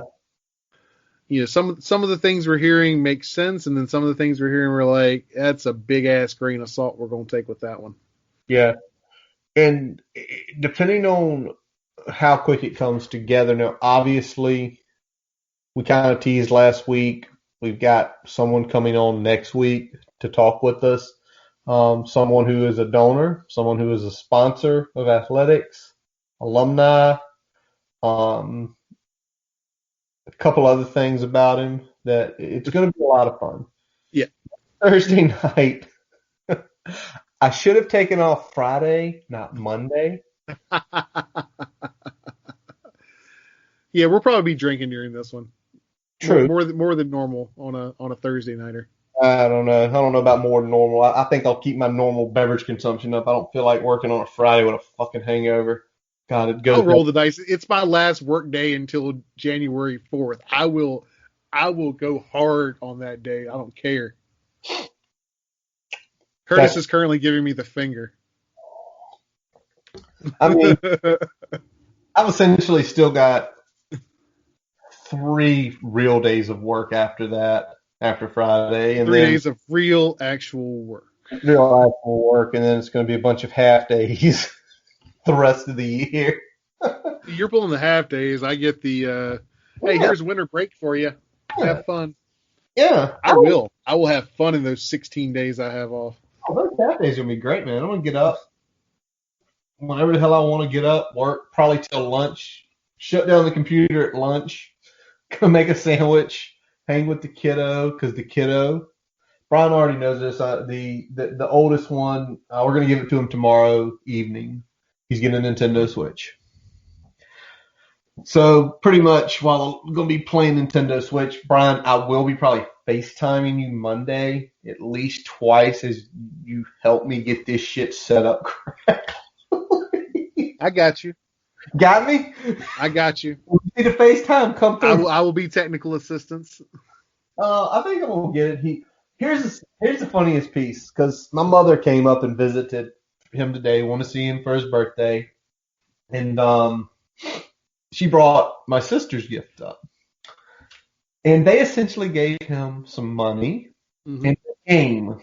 Some of the things we're hearing make sense, and then some of the things we're hearing we're like, that's a big ass grain of salt we're going to take with that one. Yeah. And depending on how quick it comes together, now obviously we kind of teased last week. We've got someone coming on next week to talk with us. Someone who is a donor, someone who is a sponsor of athletics, alumni, a couple other things about him that it's going to be a lot of fun. Yeah. Thursday night, I should have taken off Friday, not Monday. Yeah, we'll probably be drinking during this one. True. More than normal on a Thursday nighter. I don't know. I don't know about more than normal. I think I'll keep my normal beverage consumption up. I don't feel like working on a Friday with a fucking hangover. God, it goes. I'll roll the dice. It's my last work day until January 4th. I will go hard on that day. I don't care. Curtis is currently giving me the finger. I mean, I've essentially still got 3 real days of work after that, after Friday. And 3 days of real actual work. Real actual work, and then it's going to be a bunch of half days the rest of the year. You're pulling the half days. I get the, hey, here's winter break for you. Have fun. Yeah. I will. I will have fun in those 16 days I have off. Oh, those half days are going to be great, man. I'm going to get up whenever the hell I want to get up, work probably till lunch, shut down the computer at lunch, go make a sandwich, hang with the kiddo, because the kiddo, Brian already knows this, the oldest one, we're going to give it to him tomorrow evening. He's getting a Nintendo Switch. So pretty much while I'm going to be playing Nintendo Switch, Brian, I will be probably FaceTiming you Monday at least twice as you help me get this shit set up correctly. I got you. Got me? I got you. We need a FaceTime. Come through. I will be technical assistance. I think I'm going to get it. Here's the funniest piece, because my mother came up and visited him today, want to see him for his birthday. And she brought my sister's gift up. And they essentially gave him some money and a game.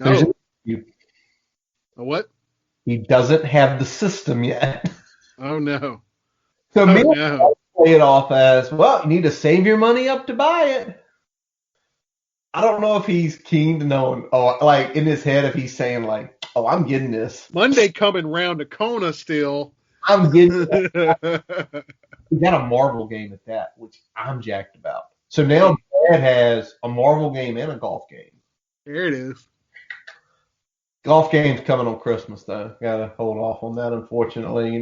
Oh. A what? He doesn't have the system yet. Oh, no. So I play it off as, well, you need to save your money up to buy it. I don't know if he's keen to know, like in his head, if he's saying like, oh, I'm getting this. Monday coming round to Kona still. I'm getting it. We got a Marvel game at that, which I'm jacked about. So now Dad has a Marvel game and a golf game. There it is. Golf game's coming on Christmas, though. Got to hold off on that, unfortunately.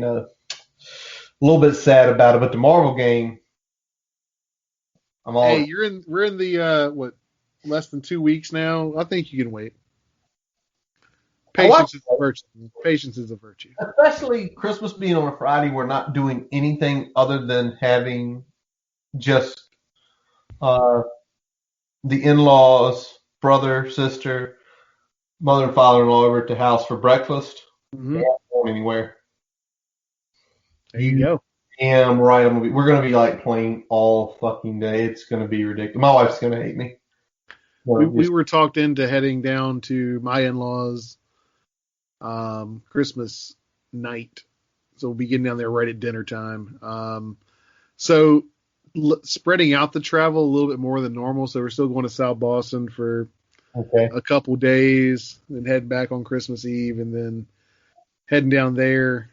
a little bit sad about it. But the Marvel game, I'm all. Hey, we're in the less than 2 weeks now. I think you can wait. Patience is a virtue. Patience is a virtue. Especially Christmas being on a Friday, we're not doing anything other than having just the in-laws, brother, sister, mother, and father-in-law over at the house for breakfast. Mm-hmm. We're not going anywhere. There you go. Damn right. We're gonna be like playing all fucking day. It's gonna be ridiculous. My wife's gonna hate me. We were talked into heading down to my in-laws Christmas night, so we'll be getting down there right at dinner time. So spreading out the travel a little bit more than normal. So we're still going to South Boston for a couple days, and heading back on Christmas Eve, and then heading down there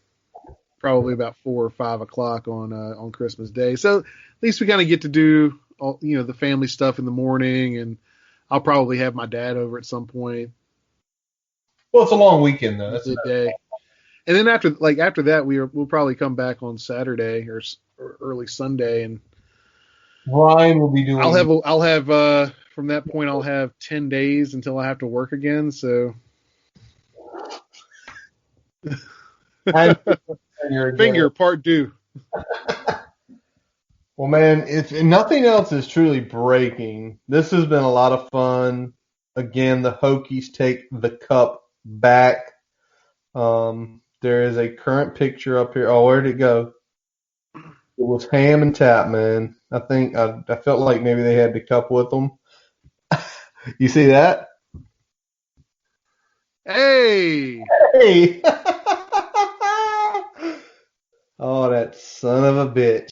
probably about 4 or 5 o'clock on Christmas Day. So at least we kind of get to do all, the family stuff in the morning, and I'll probably have my dad over at some point. Well, it's a long weekend though. That's a day. And then after that, we'll probably come back on Saturday or early Sunday, and Ryan will be doing. I'll have from that point I'll have 10 days until I have to work again. So finger part due. Well, man, if nothing else is truly breaking, this has been a lot of fun. Again, the Hokies take the cup back. There is a current picture up here. Oh, where did it go? It was ham and tap, man. I think I felt like maybe they had the cup with them. You see that? Hey! Oh, that son of a bitch.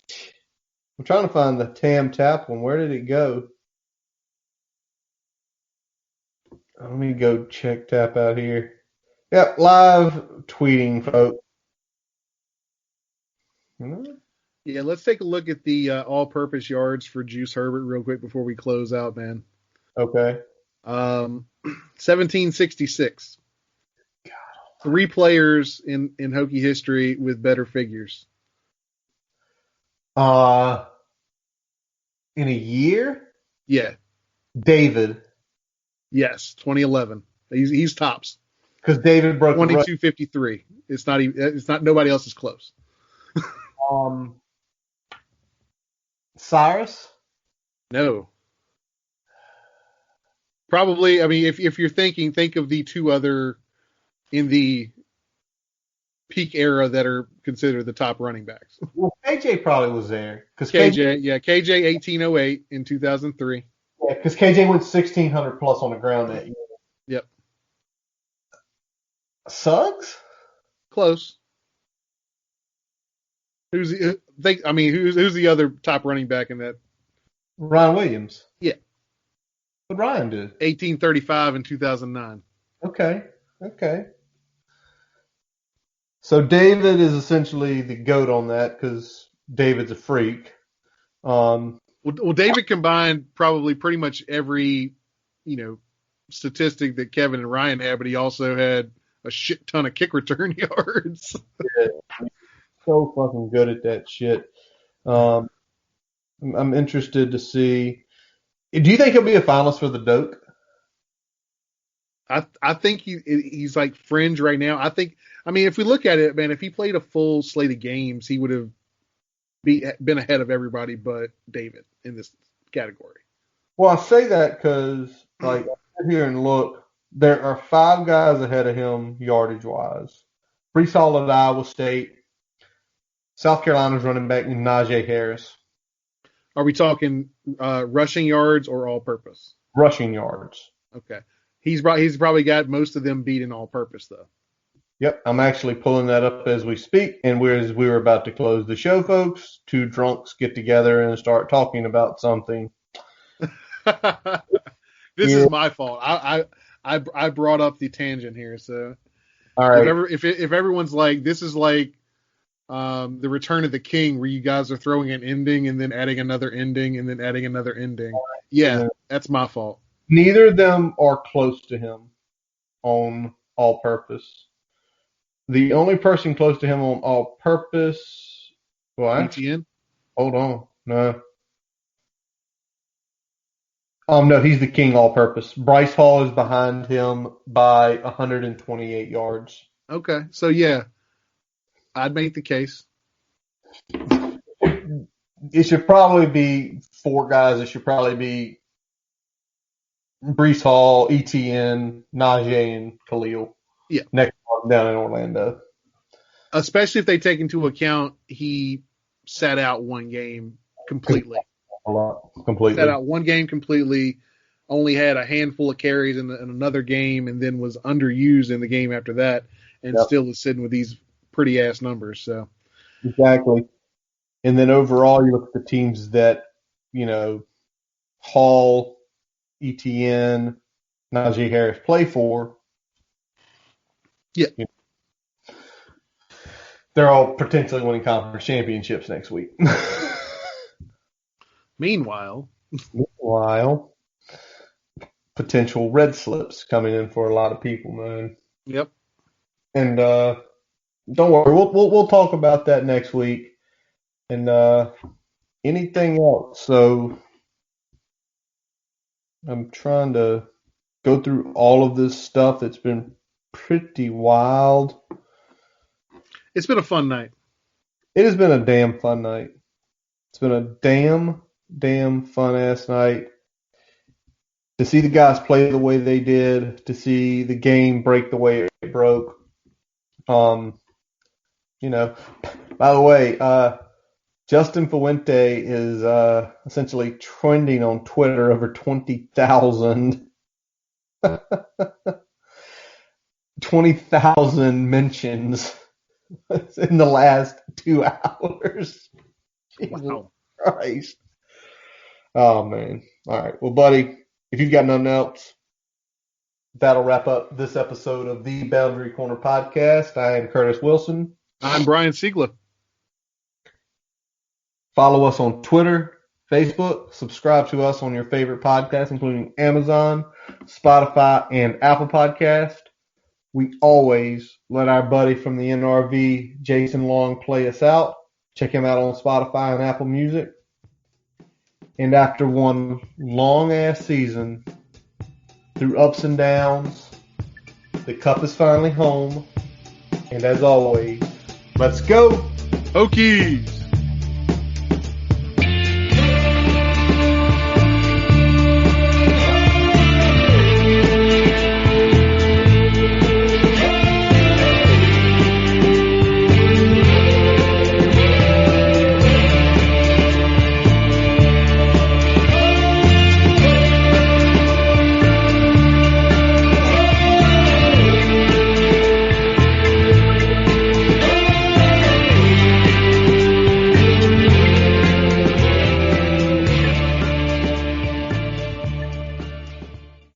I'm trying to find the Tam Tap one. Where did it go? Let me go check Tap out here. Yep, live tweeting, folks. Yeah, let's take a look at the all-purpose yards for Juice Herbert real quick before we close out, man. Okay. 1766. God. 3 players in Hokie history with better figures. In a year? Yeah. David. Yes, 2011. He's tops. Because David broke 2253. It's not nobody else is close. Cyrus? No. Probably, I mean, if you're think of the 2 other in the peak era that are considered the top running backs. Well, KJ probably was there. KJ 1808 in 2003. Yeah, because KJ went 1,600 plus on the ground that year. Yep. Suggs? Close. Who's the other top running back in that? Ryan Williams. Yeah. What Ryan did? 1835 and 2009. Okay. So David is essentially the GOAT on that because David's a freak. Well, David combined probably pretty much every, statistic that Kevin and Ryan had, but he also had a shit ton of kick return yards. Yeah. So fucking good at that shit. I'm interested to see. Do you think he'll be a finalist for the Doak? I think he's like fringe right now. If we look at it, man, if he played a full slate of games, he would have been ahead of everybody but David in this category. Well, I say that because, I sit here and look, there are 5 guys ahead of him yardage-wise. Pretty solid at Iowa State. South Carolina's running back Najee Harris. Are we talking rushing yards or all-purpose? Rushing yards. Okay. He's probably got most of them beat in all-purpose, though. Yep, I'm actually pulling that up as we speak, and we were about to close the show, folks. 2 drunks get together and start talking about something. This is my fault. I brought up the tangent here, so all right. If everyone's like, this is like the Return of the King, where you guys are throwing an ending and then adding another ending and then adding another ending. Yeah, that's my fault. Neither of them are close to him on all-purpose. The only person close to him on all-purpose What? ETN? Hold on. No. No, he's the king all-purpose. Bryce Hall is behind him by 128 yards. Okay. So, yeah, I'd make the case. It should probably be four guys. It should probably be Brees Hall, ETN, Najee, and Khalil. Yeah. Next one down in Orlando. Especially if they take into account he sat out one game completely. A lot. Completely. Sat out one game completely, only had a handful of carries in another game, and then was underused in the game after that, and still is sitting with these pretty-ass numbers. So Exactly. And then overall, you look at the teams that, Hall, ETN, Najee Harris play for. Yeah. They're all potentially winning conference championships next week. Meanwhile, potential red slips coming in for a lot of people, man. Yep. And don't worry, we'll talk about that next week. And anything else? So I'm trying to go through all of this stuff. It's been pretty wild. It's been a fun night. It has been a damn fun night. It's been a damn fun-ass night. To see the guys play the way they did, to see the game break the way it broke. By the way, Justin Fuente is essentially trending on Twitter over 20,000 mentions in the last 2 hours. Wow. Christ. Oh, man. All right. Well, buddy, if you've got nothing else, that'll wrap up this episode of the Boundary Corner Podcast. I am Curtis Wilson. I'm Brian Siegler. Follow us on Twitter, Facebook. Subscribe to us on your favorite podcasts, including Amazon, Spotify, and Apple Podcast. We always let our buddy from the NRV, Jason Long, play us out. Check him out on Spotify and Apple Music. And after one long-ass season, through ups and downs, the cup is finally home. And as always, let's go! Hokies!